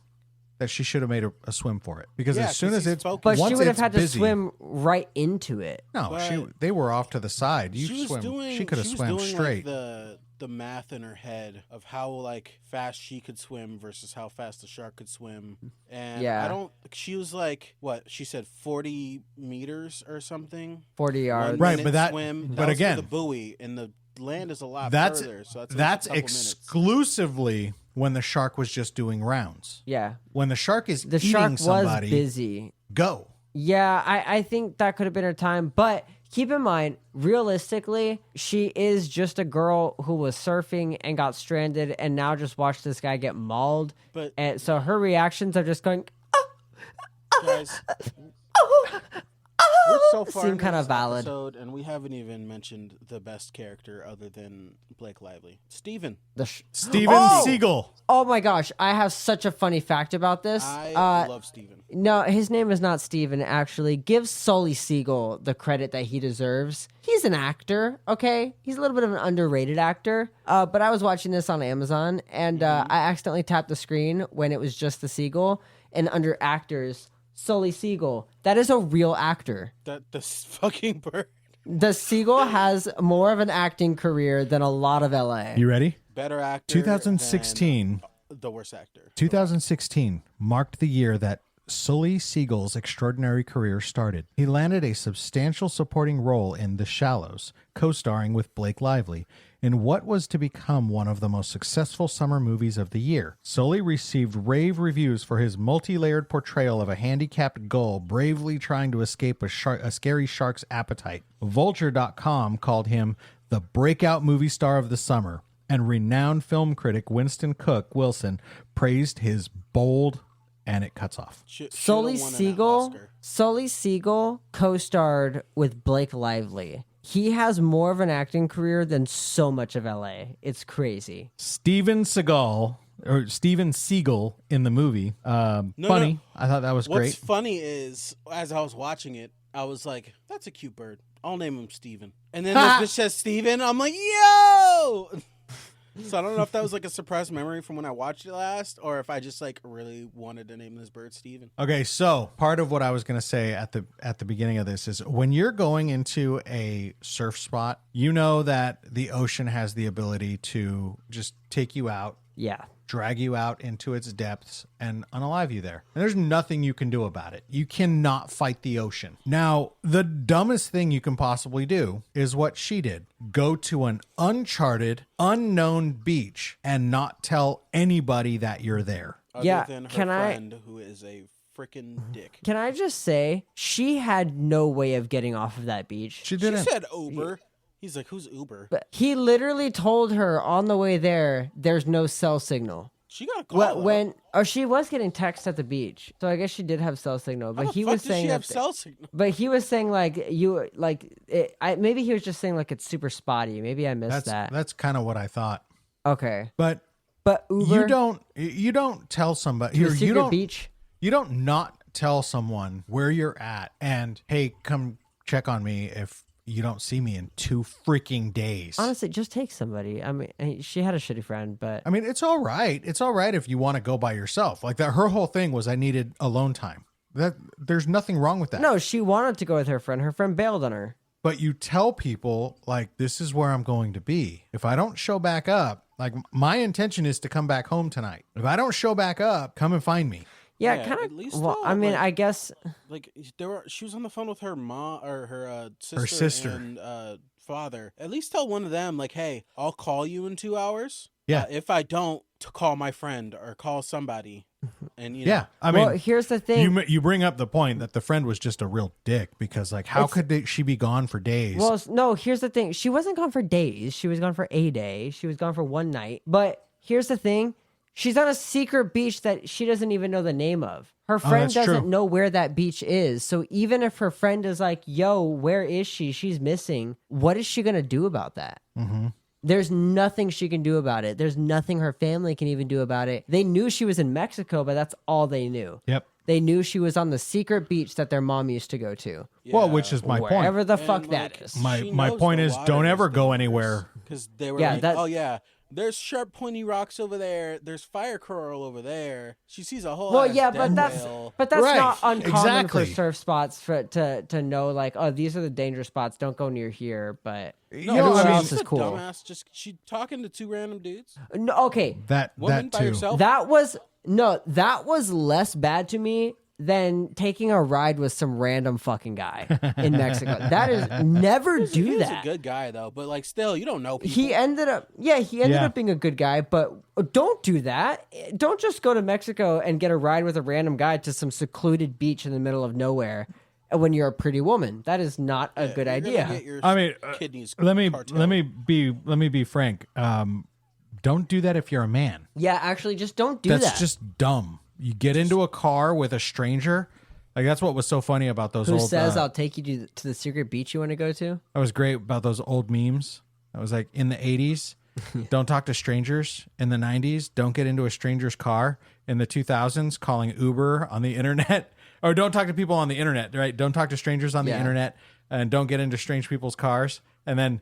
that she should have made a swim for it. Because Yeah, as soon 'cause as he's it's focused. But once she would have it's had to busy- swim right into it. No, But- they were off to the side. You she was swim. doing. She could have was swam doing, straight. Like, the math in her head of how like fast she could swim versus how fast the shark could swim, and Yeah. I don't. She was like what she said, 40 meters or something. 40 yards. 1 Right, minute but that- swim. but That was for again, the buoy and the land is a lot that's further. So that's that's a couple minutes. exclusively when the shark was just doing rounds. Yeah, When the shark is the eating shark somebody, was busy. go. Yeah, I think that could have been her time. But keep in mind, realistically, she is just a girl who was surfing and got stranded and now just watched this guy get mauled. But And so her reactions are just going, guys, we're so far Seem into kinda this valid. episode, and we haven't even mentioned the best character other than Blake Lively, Steven. Steven Oh! Seagull. Oh my gosh, I have such a funny fact about this. I love Steven. No, his name is not Steven, actually. Give Sully Siegel the credit that he deserves. He's an actor, okay? He's a little bit of an underrated actor. But I was watching this on Amazon, and I accidentally tapped the screen when it was just the seagull. And under actors, Sully Siegel. That is a real actor. That this fucking bird. The seagull has more of an acting career than a lot of LA. You ready? Better actor. 2016. than the worst actor. 2016 marked the year that Sully Siegel's extraordinary career started. He landed a substantial supporting role in The Shallows, co-starring with Blake Lively, in what was to become one of the most successful summer movies of the year. Sully received rave reviews for his multi-layered portrayal of a handicapped gull bravely trying to escape a scary shark's appetite. Vulture.com called him the breakout movie star of the summer, and renowned film critic Winston Cook Wilson praised his bold, and it cuts off. Sully Seagull co-starred with Blake Lively. He has more of an acting career than so much of LA. It's crazy. Steven Seagal in the movie. Funny. No. I thought that was great. What's funny is, as I was watching it, I was like, that's a cute bird. I'll name him Steven. And then this bitch says Steven. I'm like, yo! So I don't know if that was like a suppressed memory from when I watched it last, or if I just like really wanted to name this bird Steven. Okay, so part of what I was going to say at the beginning of this is when you're going into a surf spot, you know that the ocean has the ability to just take you out. Yeah. Drag you out into its depths and unalive you there. And there's nothing you can do about it. You cannot fight the ocean. Now, the dumbest thing you can possibly do is what she did. Go to an uncharted, unknown beach and not tell anybody that you're there. Other than her friend, who is a freaking dick. Can I just say, she had no way of getting off of that beach. She didn't. She said Uber. He's like, who's Uber? But he literally told her on the way there, there's no cell signal. She got a call. She was getting text at the beach, so I guess she did have cell signal. But he was saying cell signal? But he was saying maybe he was just saying like it's super spotty. Maybe I missed that. That's kind of what I thought. Okay, but Uber, you don't tell somebody beach. You don't not tell someone where you're at and hey, come check on me if you don't see me in 2 freaking days. Honestly, just take somebody. I mean, she had a shitty friend, but I mean, it's all right. It's all right if you want to go by yourself. Like that, her whole thing was I needed alone time. There's nothing wrong with that. No, she wanted to go with her friend. Her friend bailed on her. But you tell people like, this is where I'm going to be. If I don't show back up, like my intention is to come back home tonight. If I don't show back up, come and find me. Yeah, kind of. Well, I mean, I guess like she was on the phone with her mom or her sister and father. At least tell one of them like, "Hey, I'll call you in 2 hours. Yeah, if I don't, to call my friend or call somebody." And yeah, I mean, here's the thing. You bring up the point that the friend was just a real dick because like, how could she be gone for days? Well, no, here's the thing. She wasn't gone for days. She was gone for a day. She was gone for one night. But here's the thing. She's on a secret beach that she doesn't even know the name of. Her friend doesn't know where that beach is. So even if her friend is like, yo, where is she? She's missing. What is she going to do about that? Mm-hmm. There's nothing she can do about it. There's nothing her family can even do about it. They knew she was in Mexico, but that's all they knew. Yep. They knew she was on the secret beach that their mom used to go to. Yeah. Well, which is my point. Wherever the fuck that is. My point is don't ever go anywhere. Because they were there's sharp, pointy rocks over there. There's fire coral over there. She sees a whole. Well, yeah, but that's right. not uncommon Exactly. for surf spots to know like, oh, these are the dangerous spots. Don't go near here. But no, everywhere else she's is cool. Dumbass. Just she talking to 2 random dudes. No, okay, that Woman too. by herself? that was less bad to me than taking a ride with some random fucking guy in Mexico. That is never do he that. He's a good guy though, but like still, you don't know people. He ended up being a good guy, but don't do that. Don't just go to Mexico and get a ride with a random guy to some secluded beach in the middle of nowhere when you're a pretty woman. That is not a good idea. I mean, kidneys let me be frank. Don't do that if you're a man. Yeah, actually, just don't do that. That's just dumb. You get into a car with a stranger. Like that's what was so funny about those Who old. says I'll take you to the secret beach you want to go to? That was great about those old memes. That was like in the 80s. Don't talk to strangers. In the 90s, don't get into a stranger's car. In the 2000s, calling Uber on the internet. Or don't talk to people on the internet, right? Don't talk to strangers on the internet, and don't get into strange people's cars. And then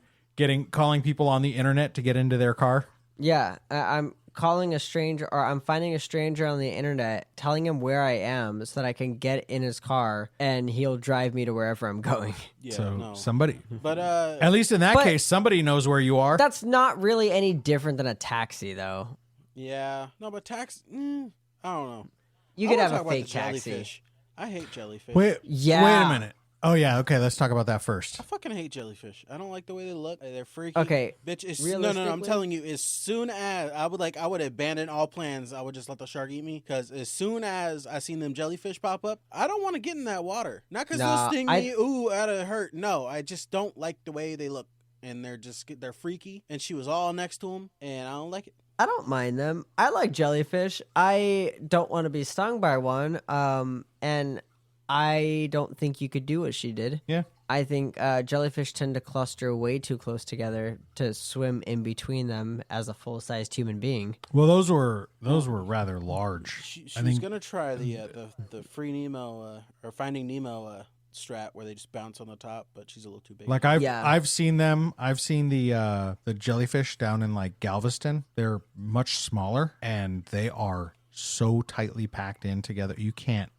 calling people on the internet to get into their car. Yeah, I'm calling a stranger, or I'm finding a stranger on the internet, telling him where I am so that I can get in his car and he'll drive me to wherever I'm going. Yeah, so somebody, but at least in that case, somebody knows where you are. That's not really any different than a taxi, though. Yeah, no, but taxi, I don't know. You could have a fake taxi. Jellyfish. I hate jellyfish. Wait a minute. Oh yeah, okay. Let's talk about that first. I fucking hate jellyfish. I don't like the way they look. They're freaky. Okay, bitch. No. I'm realistically- telling you, as soon as I would abandon all plans. I would just let the shark eat me. Because as soon as I seen them jellyfish pop up, I don't want to get in that water. Not because they'll sting me. Ooh, that'll hurt. No, I just don't like the way they look, and they're freaky. And she was all next to them, and I don't like it. I don't mind them. I like jellyfish. I don't want to be stung by one. And I don't think you could do what she did. Yeah. I think jellyfish tend to cluster way too close together to swim in between them as a full-sized human being. Well, those were rather large. She was gonna try the Free Nemo or Finding Nemo strat where they just bounce on the top, but she's a little too big. Like I've seen them. I've seen the jellyfish down in like Galveston. They're much smaller and they are so tightly packed in together. You can't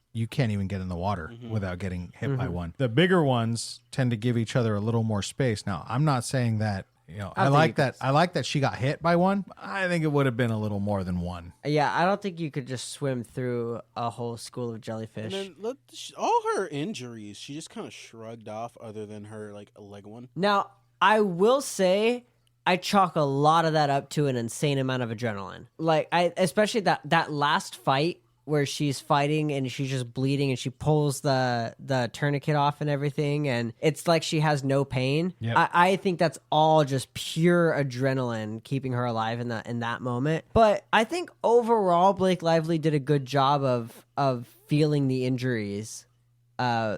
even get in the water without getting hit by one. The bigger ones tend to give each other a little more space. Now, I'm not saying that, I like that she got hit by one. I think it would have been a little more than one. Yeah, I don't think you could just swim through a whole school of jellyfish. And then all her injuries, she just kind of shrugged off other than her like a leg one. Now, I will say I chalk a lot of that up to an insane amount of adrenaline. Like especially that last fight where she's fighting and she's just bleeding and she pulls the tourniquet off and everything and it's like she has no pain. Yep. I think that's all just pure adrenaline keeping her alive in that moment. But I think overall Blake Lively did a good job of feeling the injuries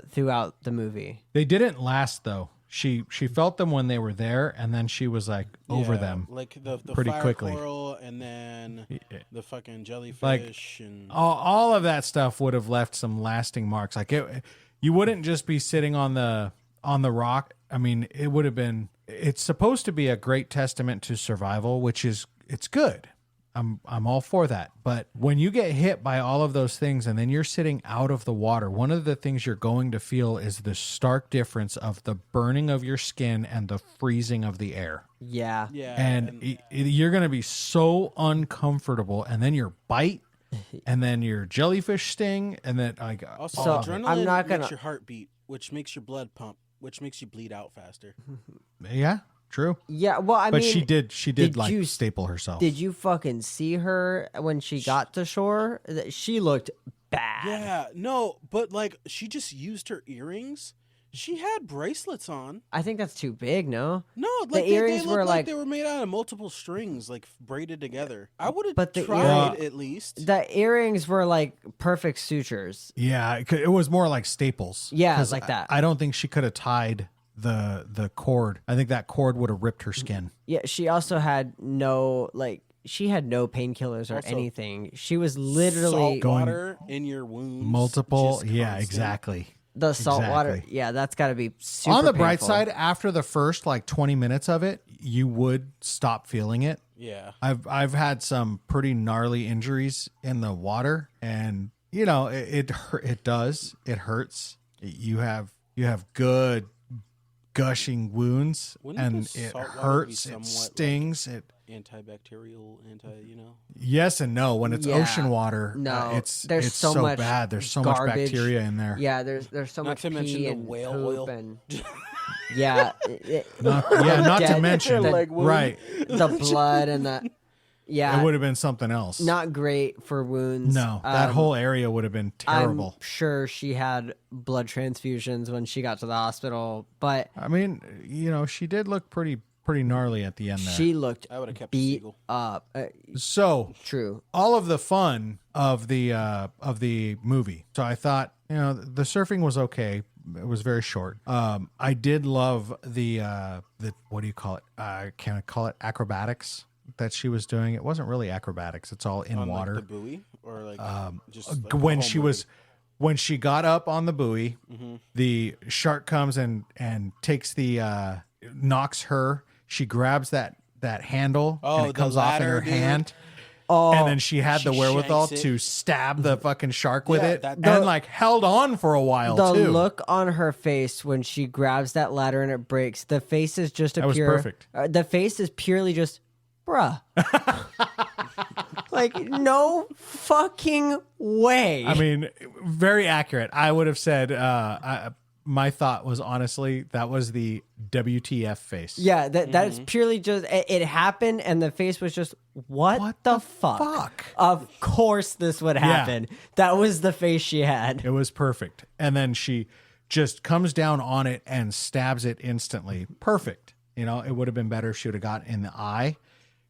throughout the movie. They didn't last though. She felt them when they were there, and then she was like over them, like the pretty fire quickly. coral, and then the fucking jellyfish, Like, and all of that stuff would have left some lasting marks. Like you wouldn't just be sitting on the rock. I mean, it would have been. It's supposed to be a great testament to survival, which is it's good. I'm all for that. But when you get hit by all of those things and then you're sitting out of the water, one of the things you're going to feel is the stark difference of the burning of your skin and the freezing of the air. Yeah. And you're going to be so uncomfortable. And then your bite and then your jellyfish sting. And then like also So, adrenaline I'm not makes gonna- your heart beat, which makes your blood pump, which makes you bleed out faster. yeah, true. Yeah, well, I But mean, she did like you- staple herself. Did you fucking see her when she got to shore? She looked bad. Yeah, no, but like she just used her earrings. She had bracelets on. I think that's too big, no? No, like earrings they were looked like- they were made out of multiple strings, like braided together. I would But have the tried ear- at least. The earrings were like perfect sutures. Yeah, it was more like staples. Yeah, 'Cause like that. I don't think she could have tied the cord. I think that cord would have ripped her skin. Yeah, she also had no painkillers or Also, anything. She was literally Salt water in your wounds. Multiple. just Yeah, constant. exactly. the salt water. Exactly. Yeah, that's got to be super On the bright painful. side, after the first like 20 minutes of it, you would stop feeling it. Yeah. I've had some pretty gnarly injuries in the water, and it hurts. You have good gushing wounds, Wouldn't and the it salt water be hurts. It somewhat, stings. It Antibacterial, yes and no. When it's Yeah. ocean water, No, it's there's so much bad. There's so much garbage. bacteria in there. Yeah, there's so Not much to pee mention the and whale poop oil. and yeah, Not to Dead- mention the- leg wound. right. the blood and the yeah, It would have been something else. not great for wounds. No, that whole area would have been terrible. I'm sure she had blood transfusions when she got to the hospital, but I mean, she did look pretty gnarly at the end there. she looked I would have kept beat Seagull. up. So True. all of the fun of the movie. So I thought, the surfing was okay. It was very short. I did love the what do you call it? Can I call it acrobatics that she was doing? It wasn't really acrobatics. It's all in On, water. like, the buoy or like just like When the she whole was when she got up on the buoy, the shark comes and takes knocks her. She grabs that handle and Oh, it the comes off in ladder, her dude. hand. Oh, And then she had She the wherewithal shanks it. to stab the fucking shark with Yeah, it, that- and like held on for a while the too. look on her face when she grabs that ladder and it breaks. The face is just a That was pure. perfect. The face is purely just, bruh. Like no fucking way. I mean, very accurate. I would have said, my thought was honestly that was the WTF face. Yeah, that's purely just it happened, and the face was just what the fuck? Of course, this would happen. That was the face she had. It was perfect, and then she just comes down on it and stabs it instantly. Perfect. You know, it would have been better if she would have got in the eye,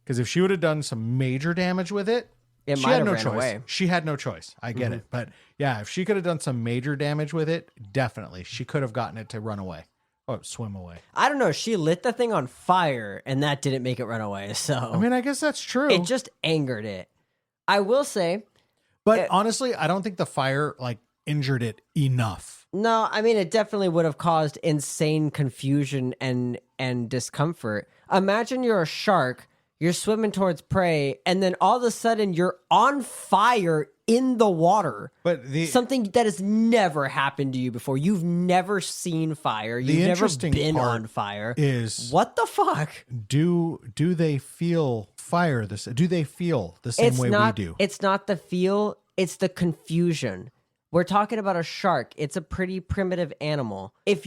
because if she would have done some major damage with it. She might had have no ran choice. away. She had no choice. I get it. But yeah, if she could have done some major damage with it, definitely. She could have gotten it to run away or swim away. I don't know. She lit the thing on fire, and that didn't make it run away. So I mean, I guess that's true. it just angered it. I will say. But honestly, I don't think the fire like injured it enough. No, I mean, it definitely would have caused insane confusion and discomfort. Imagine you're a shark. You're swimming towards prey, and then all of a sudden you're on fire in the water. But something that has never happened to you before. You've never seen fire. You've never been on fire. Is what the fuck? Do they feel fire? Do they feel the same way we do? It's not the feel. It's the confusion. We're talking about a shark. It's a pretty primitive animal. If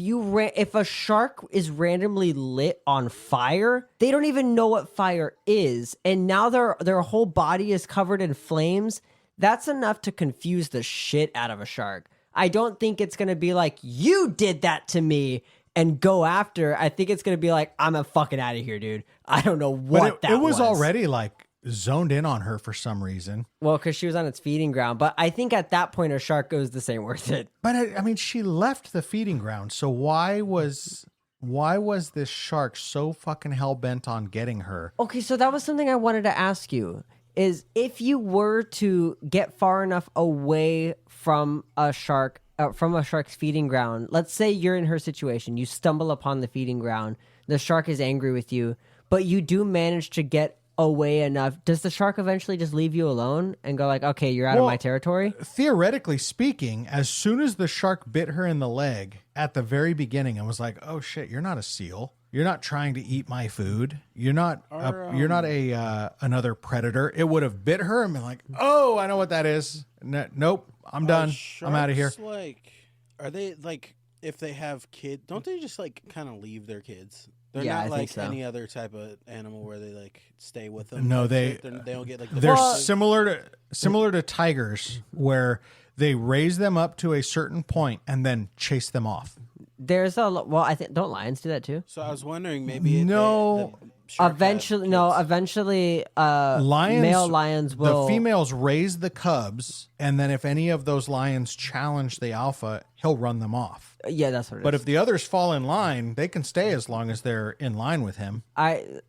a shark is randomly lit on fire, they don't even know what fire is, and now their whole body is covered in flames. That's enough to confuse the shit out of a shark. I don't think it's going to be like, you did that to me, and go after. I think it's going to be like, I'm fucking out of here, dude. I don't know what that was. It was already like zoned in on her for some reason. Well, because she was on its feeding ground. But I think at that point, a shark goes, this ain't worth it. But I mean, she left the feeding ground. So why was this shark so fucking hell-bent on getting her? Okay, so that was something I wanted to ask you. Is if you were to get far enough away from a shark's feeding ground, let's say you're in her situation, you stumble upon the feeding ground, the shark is angry with you, but you do manage to get away enough, does the shark eventually just leave you alone and go like, okay, you're out of my territory? Theoretically speaking, as soon as the shark bit her in the leg at the very beginning and was like, oh shit, you're not a seal. You're not trying to eat my food. You're not another predator. It would have bit her and been like, oh, I know what that is. Nope, I'm done. I'm out of here. Like, are they like, if they have kids, don't they just like kind of leave their kids? They're Yeah, not I like think so. any other type of animal where they like stay with them. No, Like, they don't get like. they're similar to tigers, where they raise them up to a certain point and then chase them off. There's I think, don't lions do that too? So I was wondering, maybe No. Eventually, Lions, male lions will. The females raise the cubs, and then if any of those lions challenge the alpha, he'll run them off. Yeah, that's what it is. But if the others fall in line, they can stay as long as they're in line with him. Well,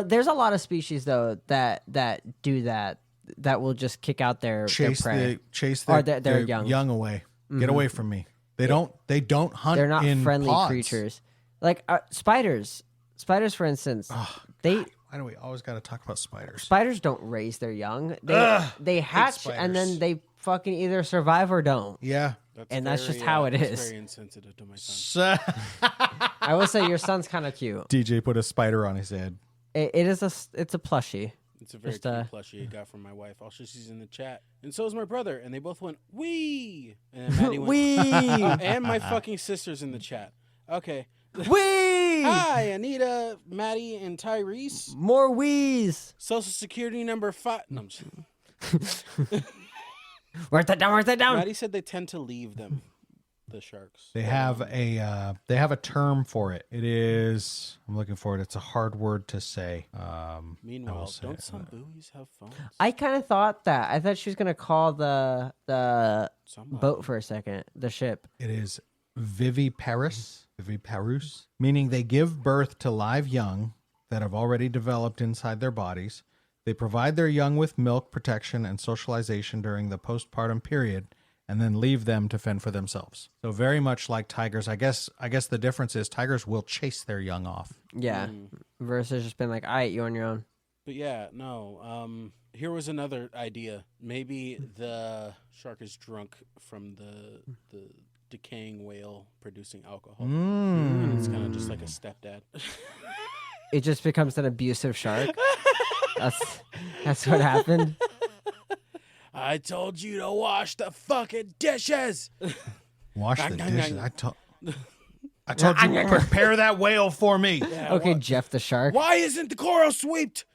there's a lot of species though that do that will just kick out their prey. Chase Or their their young. away. Get away from me. They don't hunt. They're not in friendly pods. creatures. Like spiders. Spiders, for instance, Why do we always got to talk about spiders? Spiders don't raise their young. They hatch and then they fucking either survive or don't. Yeah. That's just how it is. Very insensitive to my son. I will say your son's kind of cute. DJ put a spider on his head. It's a plushie. It's a very Just, cute plushie I got from my wife. Also, she's in the chat, and so is my brother, and they both went wee. And then Maddie went Wee! and my fucking sister's in the chat. Okay. Wee! Hi, Anita, Maddie, and Tyrese. More wheeze. Social security number 5. No, I'm just... Write that down. Maddie said they tend to leave them, the sharks. They have a term for it. It is, I'm looking for it. It's a hard word to say. Meanwhile, don't some buoys have phones? I kind of thought that. I thought she was gonna call the Somebody. boat for a second, the ship. It is viviparous, meaning they give birth to live young that have already developed inside their bodies. They provide their young with milk, protection, and socialization during the postpartum period, and then leave them to fend for themselves. So very much like tigers. I guess the difference is tigers will chase their young off. Yeah, versus just being like, "I ate you on your own." But yeah, no. Here was another idea. Maybe the shark is drunk from the decaying whale producing alcohol. And it's kind of just like a stepdad. It just becomes an abusive shark. That's what happened. I told you to wash the fucking dishes. Wash the dishes. I told you to prepare that whale for me. Okay, Jeff the shark. Why isn't the coral swept?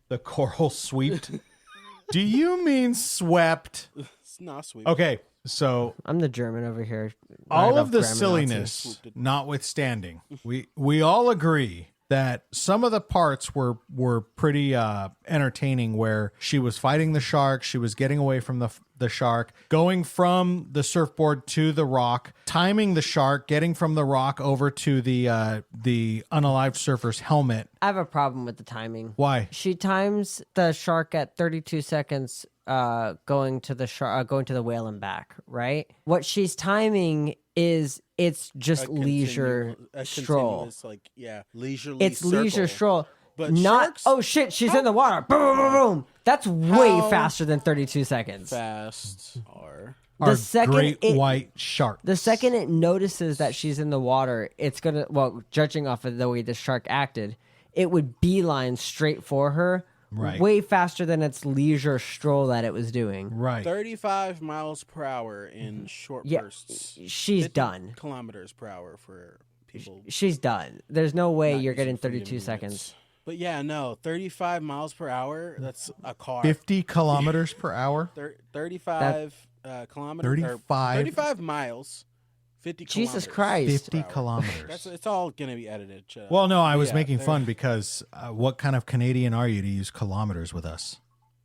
The coral swept. Do you mean swept? It's not swept. Okay, so I'm the German over here. all Right of the off grammar silliness Nazis. notwithstanding, we all agree that some of the parts were pretty entertaining, where she was fighting the shark, she was getting away from the shark, going from the surfboard to the rock, timing the shark, getting from the rock over to the unalived surfer's helmet. I have a problem with the timing. Why? She times the shark at 32 seconds going to the whale and back, right? What she's timing is it's just leisure stroll. Leisurely It's leisure circle. stroll. But Not sharks, oh shit, she's in the water. Boom, boom, boom, boom. That's way faster than 32 seconds. fast are. Our second great it- white shark. The second it notices that she's in the water, it's gonna judging off of the way the shark acted, it would beeline straight for her. Right. Way faster than its leisure stroll that it was doing. Right. 35 miles per hour in short Yeah, bursts. she's 50 done. Kilometers per hour for people. She's done. There's no way not you're using getting freedom 32 units. seconds. But yeah, no, 35 miles per hour. That's a car. 50 kilometers per hour. 35 kilometers. 35. 35 miles. 50 Jesus kilometers. Christ. 50 kilometers. It's all gonna be edited. Shut up. Well, no, I was Yeah, making there- fun because what kind of Canadian are you to use kilometers with us?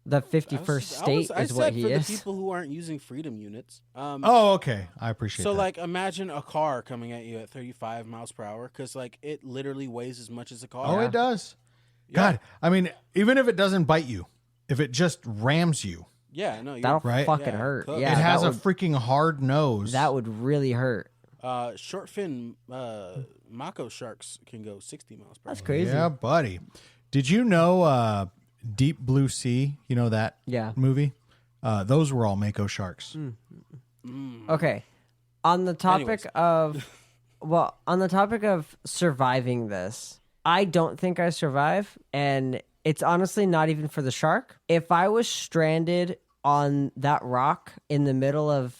The I 51st state I is what said he for is. the people who aren't using freedom units. Oh, okay. I appreciate So, that. like, imagine a car coming at you at 35 miles per hour because, like, it literally weighs as much as a car. Oh, it does. God, I mean, even if it doesn't bite you, if it just rams you, Yeah, no, you're That'll Right? fucking Yeah, hurt. cook. Yeah, it has that a would, freaking hard nose. that would really hurt. short fin mako sharks can go 60 miles per That's hour. crazy. Yeah, buddy. Did you know Deep Blue Sea? You know that Yeah. movie? Those were all mako sharks. Okay. On the topic Anyways. on the topic of surviving this, I don't think I survive, and it's honestly not even for the shark. If I was stranded on that rock in the middle of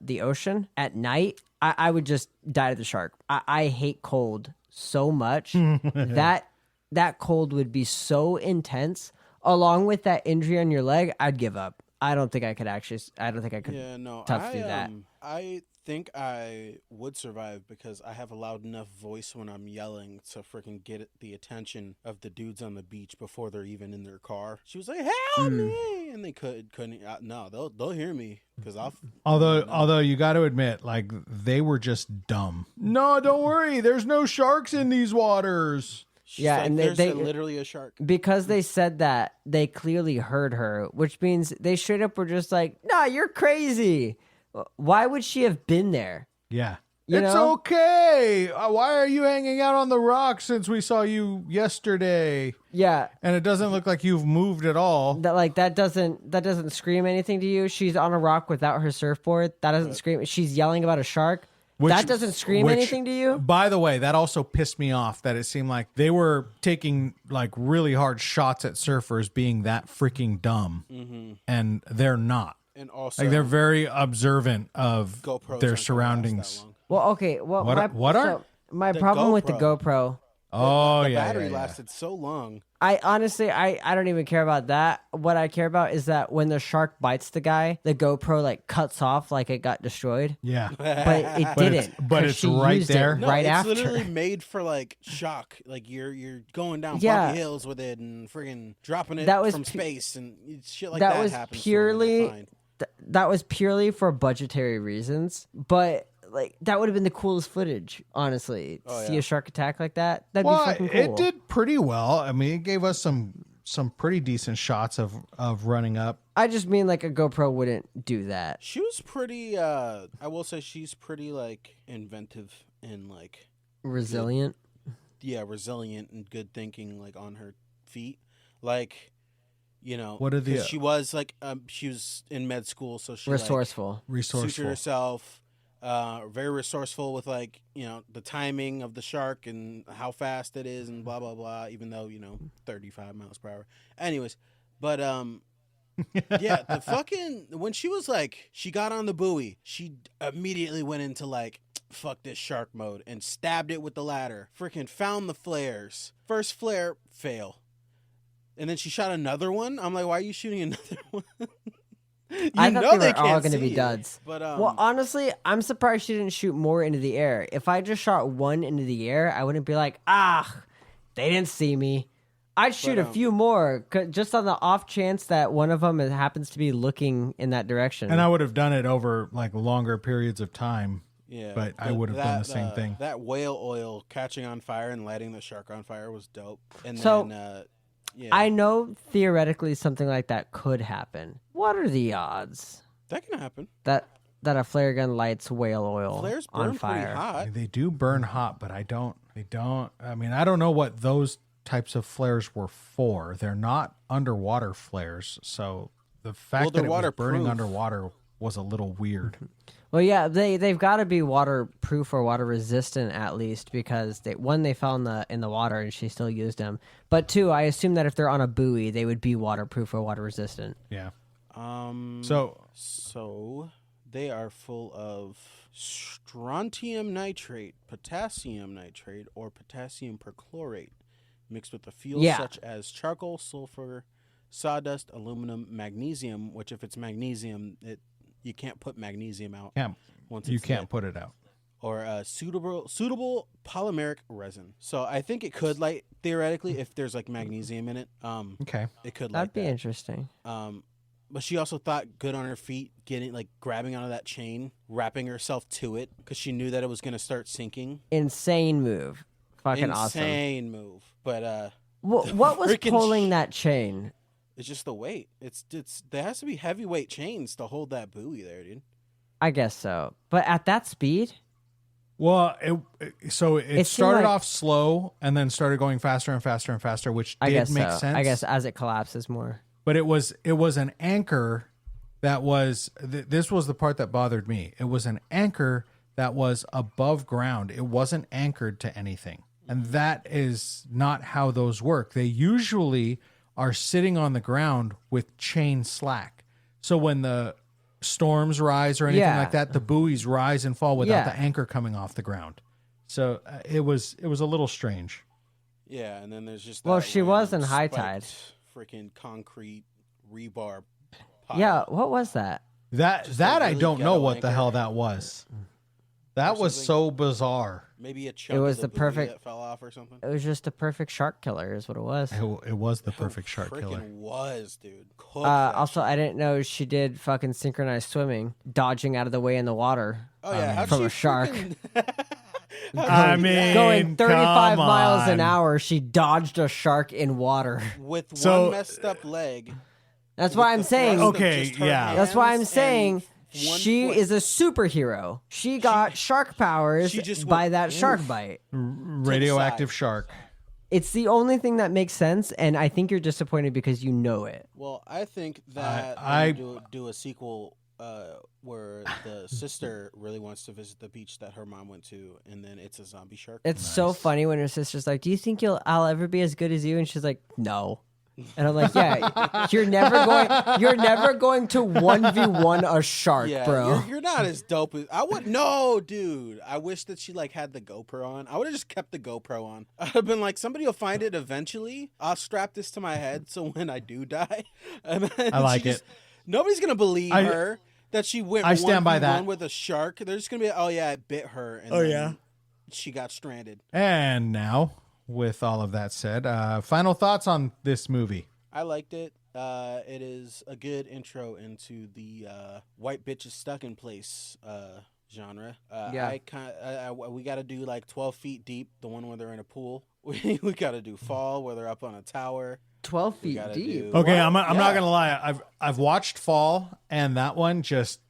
the ocean at night, I would just die to the shark. I hate cold so much that cold would be so intense. Along with that injury on your leg, I'd give up. I don't think I could Yeah, no, tough do that. I think I would survive because I have a loud enough voice when I'm yelling to freaking get the attention of the dudes on the beach before they're even in their car. She was like, "Help me!" and they couldn't. No, they'll hear me because I'll. Although you got to admit, like, they were just dumb. No, don't worry. There's no sharks in these waters. She's Yeah, like, and there's they literally a shark. because they said that, they clearly heard her, which means they straight up were just like, "Nah, you're crazy." Why would she have been there? Yeah. You It's know? okay. Why are you hanging out on the rock since we saw you yesterday? Yeah, And it doesn't look like you've moved at all. that doesn't scream anything to you. She's on a rock without her surfboard. That doesn't scream. She's yelling about a shark. That doesn't scream anything to you. By the way, that also pissed me off that it seemed like they were taking like really hard shots at surfers being that freaking dumb. And they're not. And also, Like, they're very observant of GoPros aren't gonna their last surroundings. that long. Well, okay. Well, What are- my The problem with the GoPro. GoPro? Oh, the yeah. battery yeah, yeah. lasted so long. I honestly, I don't even care about that. What I care about is that when the shark bites the guy, the GoPro like cuts off, like it got destroyed, Yeah. but it But didn't. it's- but 'cause it's she right used it there. No, right it's after. literally made for like shock. Like you're going down Yeah. bumpy hills with it and friggin' dropping it That was from pu- space and shit like that that was happens. purely Fine. that was purely for budgetary reasons, but like that would have been the coolest footage, honestly. To see yeah. a shark attack like that, that'd Well, be fucking cool. it did pretty well. I mean, it gave us some pretty decent shots of running up. I just mean like a GoPro wouldn't do that. She was pretty. I will say she's pretty like inventive and like Resilient. resilient and good thinking like on her feet. Like, you know, What are the- 'cause she was like she was in med school, so she like, Resourceful. sutured Resourceful. herself. Very resourceful with like the timing of the shark and how fast it is and blah blah blah. Even though 35 miles per hour. Anyways, but Yeah, the fucking when she was like, she got on the buoy, she immediately went into like, fuck this shark mode and stabbed it with the ladder. Freaking found the flares. First flare, fail. And then she shot another one. I'm like, why are you shooting another one? I thought they were all can't going to be see duds. But Well, honestly, I'm surprised she didn't shoot more into the air. If I just shot one into the air, I wouldn't be like, they didn't see me. I'd shoot a few more, just on the off chance that one of them happens to be looking in that direction. And I would have done it over like longer periods of time. yeah, But I would have done the same thing. That whale oil catching on fire and lighting the shark on fire was dope. And So, then, yeah, I know theoretically something like that could happen. What are the odds that can happen. that a flare gun lights whale oil Flares on burn pretty fire? hot. They do burn hot, but I mean, I don't know what those types of flares were for. They're not underwater flares. So the fact that it was burning waterproof. underwater was a little weird. Well, yeah, they've got to be waterproof or water resistant at least, because they fell in the water and she still used them. But two, I assume that if they're on a buoy, they would be waterproof or water resistant. Yeah. So they are full of strontium nitrate, potassium nitrate, or potassium perchlorate, mixed with the fuels such as charcoal, sulfur, sawdust, aluminum, magnesium. Which, if it's magnesium, you can't put magnesium out. Yeah. Once You it's can't lit. put it out. Or a suitable polymeric resin. So I think it could light theoretically if there's like magnesium in it. Okay. It could light That'd be that. interesting. But she also thought good on her feet, grabbing onto that chain, wrapping herself to it because she knew that it was going to start sinking. Insane move. Fucking awesome. Insane move. But What was freaking pulling that chain? it's just the weight. It's there has to be heavyweight chains to hold that buoy there, dude. I guess so. But at that speed? Well, it seemed started like- off slow and then started going faster and faster and faster, which I did guess make so. sense. I guess as it collapses more. But it was an anchor that was this was the part that bothered me. It was an anchor that was above ground. It wasn't anchored to anything. And that is not how those work. They usually are sitting on the ground with chain slack. So when the storms rise or anything like that, the buoys rise and fall without the anchor coming off the ground. So it was a little strange. Yeah, and then there's just Well, that she was in random high spiked tide. freaking concrete rebar. Pile. Yeah, what was that? That Just that a I really don't know ghetto what the anchor. hell that was. That was something. so bizarre. Maybe a chunk. It was of the the buoy perfect- that fell off or something. It was just a perfect shark killer is what it was. It was the perfect shark Freaking killer. was, dude. Cooked that Also, shit. I didn't know she did fucking synchronized swimming, dodging out of the way in the water. Oh yeah, how'd from she a shark. freaking- I mean, Going 35 come miles an on. hour, she dodged a shark in water. with So- one messed up leg. That's why I'm the saying. thrust of Okay, just her yeah. That's why I'm hands saying and one she foot. is a superhero. She got shark powers she just by went, that shark "Oof." bite. Radioactive shark. It's the only thing that makes sense, and I think you're disappointed because you know it. Well, I think that I- do a sequel where the sister really wants to visit the beach that her mom went to, and then it's a zombie shark. It's so funny when her sister's like, "Do you think I'll ever be as good as you?" And she's like, "No." And I'm like, "Yeah, you're never going to 1v1 a shark, Yeah, bro." you're not as dope as I would. No, dude. I wish that she had the GoPro on. I would have just kept the GoPro on. I'd have been like, somebody will find it eventually. I'll strap this to my head so when I do die, and then I like she just- it. Nobody's gonna believe her that she went. I stand by 1v1 that. with a shark. They're just gonna be, oh yeah, it bit her. And then she got stranded. And now, with all of that said, final thoughts on this movie. I liked it. It is a good intro into the white bitches stuck in place genre. Yeah. We got to do 12 feet deep, the one where they're in a pool. We got to do Fall, where they're up on a tower. 12 We feet gotta deep. do- Okay, I'm Yeah. not gonna lie. I've watched Fall, and that one just,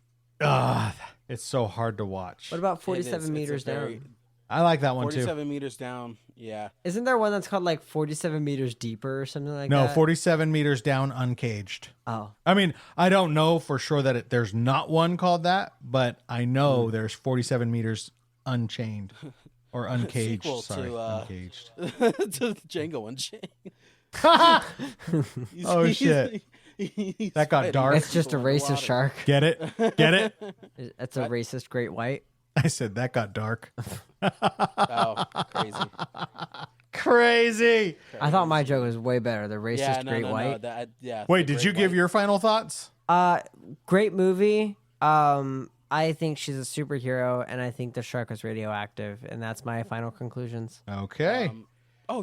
it's so hard to watch. What about It 47 is. It's a meters very- down? I like that one too. 47 meters down. Yeah. Isn't there one that's called 47 meters deeper or something like No, that? 47 meters down, uncaged. Oh, I mean, I don't know for sure that there's not one called that, but I know there's 47 meters unchained or uncaged. Sequel Sorry, to, uncaged. to Django Unchained. Oh, shit. That got dark. It's just a racist shark. Get it? Get it? It's a racist great white. I said that got dark. Oh, crazy. Crazy. I thought my joke was way better. The racist great white. Wait, did you give your final thoughts? Great movie. I think she's a superhero, and I think the shark was radioactive, and that's my final conclusions. Okay.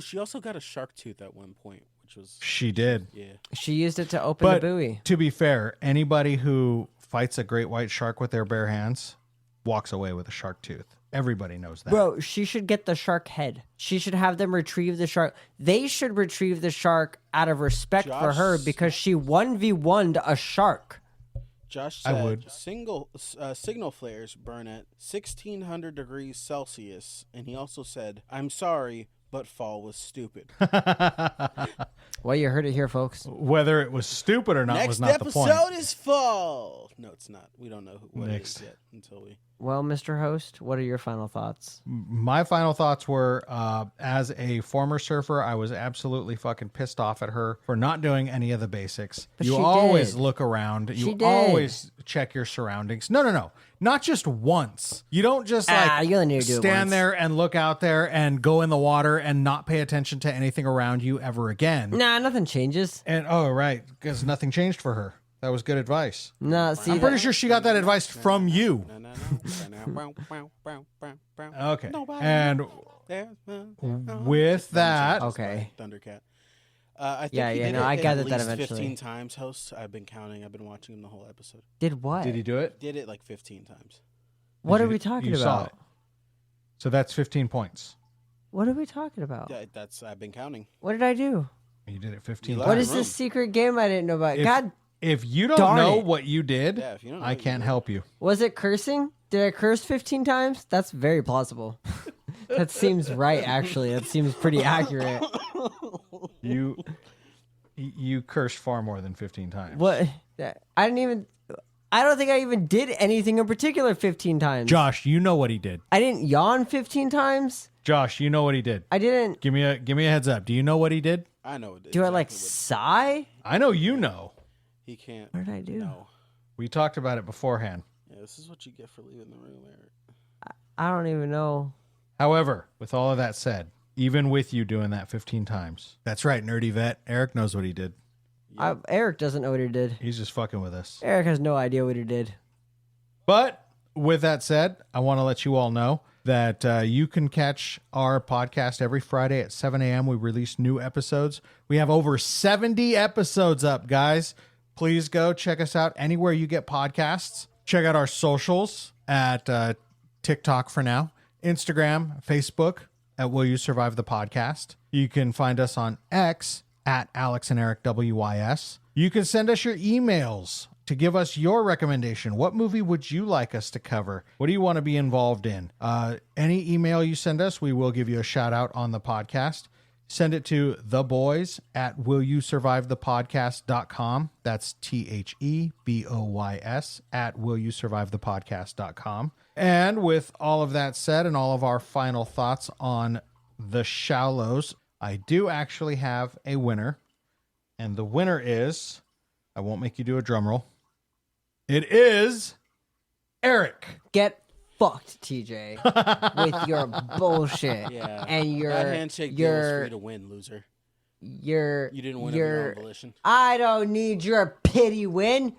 She also got a shark tooth at one point, which was She did. yeah. She used it to open the buoy. To be fair, anybody who fights a great white shark with their bare hands walks away with a shark tooth. Everybody knows that. Bro, she should get the shark head. She should have them retrieve the shark. They should retrieve the shark out of respect for her because she 1v1'd a shark. Josh I said would. signal flares burn at 1,600 degrees Celsius, and he also said, "I'm sorry, but fall was stupid." Well, you heard it here, folks. Whether it was stupid or not was Next not the point. episode is fall. No, it's not. We don't know what it is yet until we. Well, Mr. Host, what are your final thoughts? My final thoughts were, as a former surfer, I was absolutely fucking pissed off at her for not doing any of the basics. But You she always did. look around. She You did. always check your surroundings. No. Not just once. You don't just you only need to do it stand once. there and look out there and go in the water and not pay attention to anything around you ever again. Nah, nothing changes. And right, because nothing changed for her. That was good advice. No, see, I'm pretty sure she got that advice from you. No. Okay. And with that, Okay. Thundercat. I think Yeah, he yeah, did no, it I at gathered that least eventually. 15 times, host. I've been counting. I've been watching him the whole episode. Did what? did he do it? Did it like 15 times. What You- are we talking you saw about? it. So that's 15 points. What are we talking about? Yeah, I've been counting. What did I do? You did it 15 You times. What lied. is room. this secret game I didn't know about? God, If you don't Darn know it. what you did, Yeah, if you don't know I what you can't did. help you. was it cursing? Did I curse 15 times? That's very plausible. That seems right, actually. That seems pretty accurate. You cursed far more than 15 times. What? I don't think I even did anything in particular 15 times. Josh, you know what he did. I didn't yawn 15 times. Josh, you know what he did. I didn't. Give me a heads up. Do you know what he did? I know it. Do I like exactly sigh? I know you know. He can't. What did I do? No. We talked about it beforehand. Yeah, this is what you get for leaving the room, Eric. I don't even know. However, with all of that said, even with you doing that 15 times, that's right, nerdy vet. Eric knows what he did. Eric doesn't know what he did. He's just fucking with us. Eric has no idea what he did. But with that said, I want to let you all know that you can catch our podcast every Friday at 7 a.m. We release new episodes. We have over 70 episodes up, guys. Please go check us out anywhere you get podcasts. Check out our socials at TikTok for now, Instagram, Facebook at Will You Survive the Podcast. You can find us on X at Alex and Eric WYS. You can send us your emails to give us your recommendation. What movie would you like us to cover? What do you want to be involved in? Any email you send us, we will give you a shout out on the podcast. Send it to theboys at willyousurvivethepodcast.com. That's THEBOYS at willyousurvivethepodcast.com. And with all of that said and all of our final thoughts on The Shallows, I do actually have a winner. And the winner is, I won't make you do a drum roll. It is Eric. Get fucked, TJ, with your bullshit Yeah. and your That handshake deal was for you to win, loser. your You didn't win of your own volition. I don't need your pity win.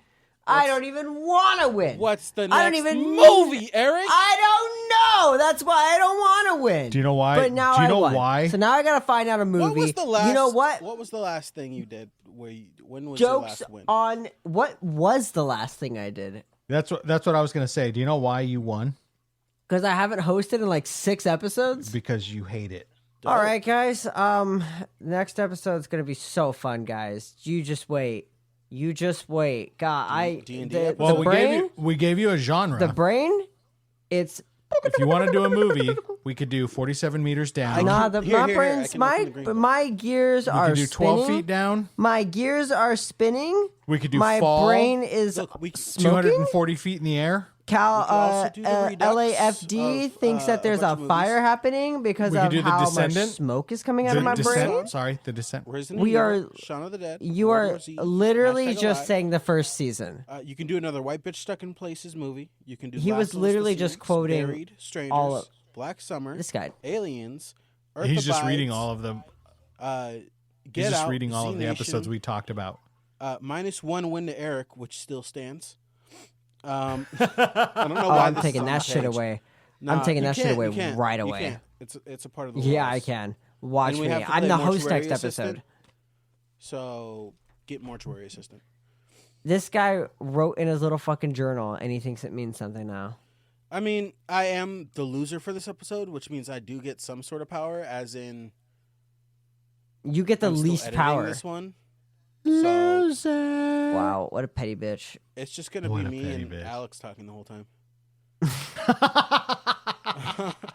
I don't even want to win. What's the I don't next even movie, Eric? I don't know. That's why I don't want to win. Do you know why? But now Do you know I won. why? So now I gotta find out a movie. What was the last? You know what? What was the last thing you did? When was your Jokes last win? on what was the last thing I did? That's what I was going to say. Do you know why you won? Because I haven't hosted in like 6 episodes. Because you hate it. All right, guys. Next episode's gonna be so fun, guys. You just wait. You just wait. God, D&D the episode? Well, brain, we gave you a genre. the brain. It's If you want to do a movie, we could do 47 meters down. nah. Here, My here, brain's I can open the green book. my gears We are could do 12 spinning. feet down. My gears are spinning. We could do My fall brain is Look, we 240 feet in the air. Cal could also do the redux LAFD of, thinks that there's bunch a of fire movies. happening because We could of do The how much Descendant. smoke is coming out The of my Descent. brain. Sorry, The Descent. Resident We Evil, are- Shaun of the Dead. You World are War Z, literally Hashtag just Alive. saying the first season. You can do another White Bitch Stuck in Places movie. You can do. He was Last of Us, literally The just Series, quoting Buried, Strangers, all of- Black Summer, This guy. Aliens. Earth He's just reading Abides, all of them. Get He's just Out, reading all of the Z episodes Nation, we talked about. -1 win to Eric, which still stands. I don't know Oh, why I'm this is taking on that the shit page. away. Nah, I'm taking you that shit can't, away you can't, right you away. can't. It's a part of the Yeah, laws. I can. Watch And we me. have to I'm play the host mortuary next assistant. episode. So get mortuary assistant. This guy wrote in his little fucking journal, and he thinks it means something now. I mean, I am the loser for this episode, which means I do get some sort of power, as in You get the I'm still least editing power. This one, so Loser. Wow, what a petty bitch. it's just gonna What be a me petty and bitch. Alex talking the whole time.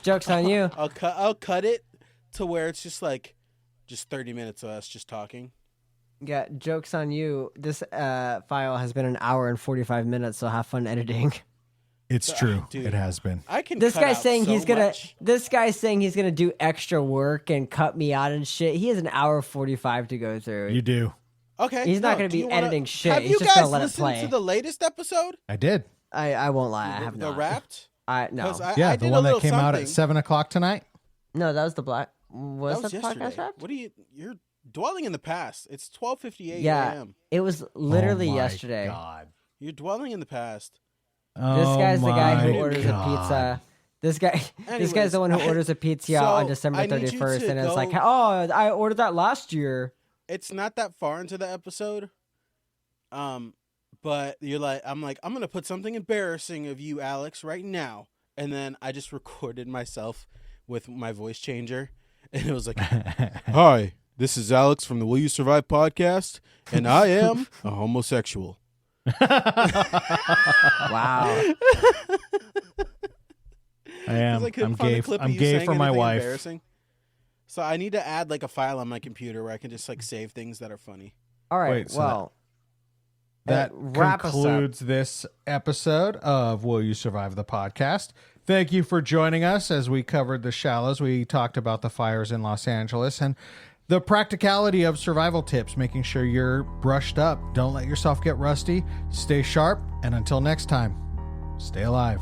Joke's on you. I'll cut it to where it's just 30 minutes of us just talking. Yeah, joke's on you. This file has been an hour and 45 minutes, so have fun editing. It's true. Dude. It has been. I can. This cut guy's out saying so he's gonna. much. This guy's saying he's gonna do extra work and cut me out and shit. He has an hour 45 to go through. You do. Okay, He's not no, gonna do be you wanna- editing shit. Have He's you just guys gonna let it listened play. to the latest episode? I did. I won't lie. I have the not. Wrapped. No. 'Cause I Yeah, did the a one that little came out at something. 7:00 tonight. No, that was the black. That Was was the yesterday. podcast wrapped? What are you're dwelling in the past? It's 12:58 Yeah. a.m. It was literally Oh my yesterday. God. You're dwelling in the past. This Oh guy's the guy who my orders God. a pizza. This guy, this Anyways, guy's the one who orders a pizza so on December I need you 31st, to and it's like, go- oh, I ordered that last year. It's not that far into the episode. But I'm gonna put something embarrassing of you, Alex, right now. And then I just recorded myself with my voice changer, and it was like, "Hi, this is Alex from the Will You Survive podcast, and I am a homosexual." Wow. I am. 'Cause I couldn't I'm find gay. a clip of I'm you gay saying for my anything wife. embarrassing. So I need to add a file on my computer where I can just save things that are funny. All right. Wait, so well, That wrap us up. concludes this episode of Will You Survive the podcast. Thank you for joining us as we covered the shallows. We talked about the fires in Los Angeles and the practicality of survival tips, making sure you're brushed up. Don't let yourself get rusty. Stay sharp. And until next time, stay alive.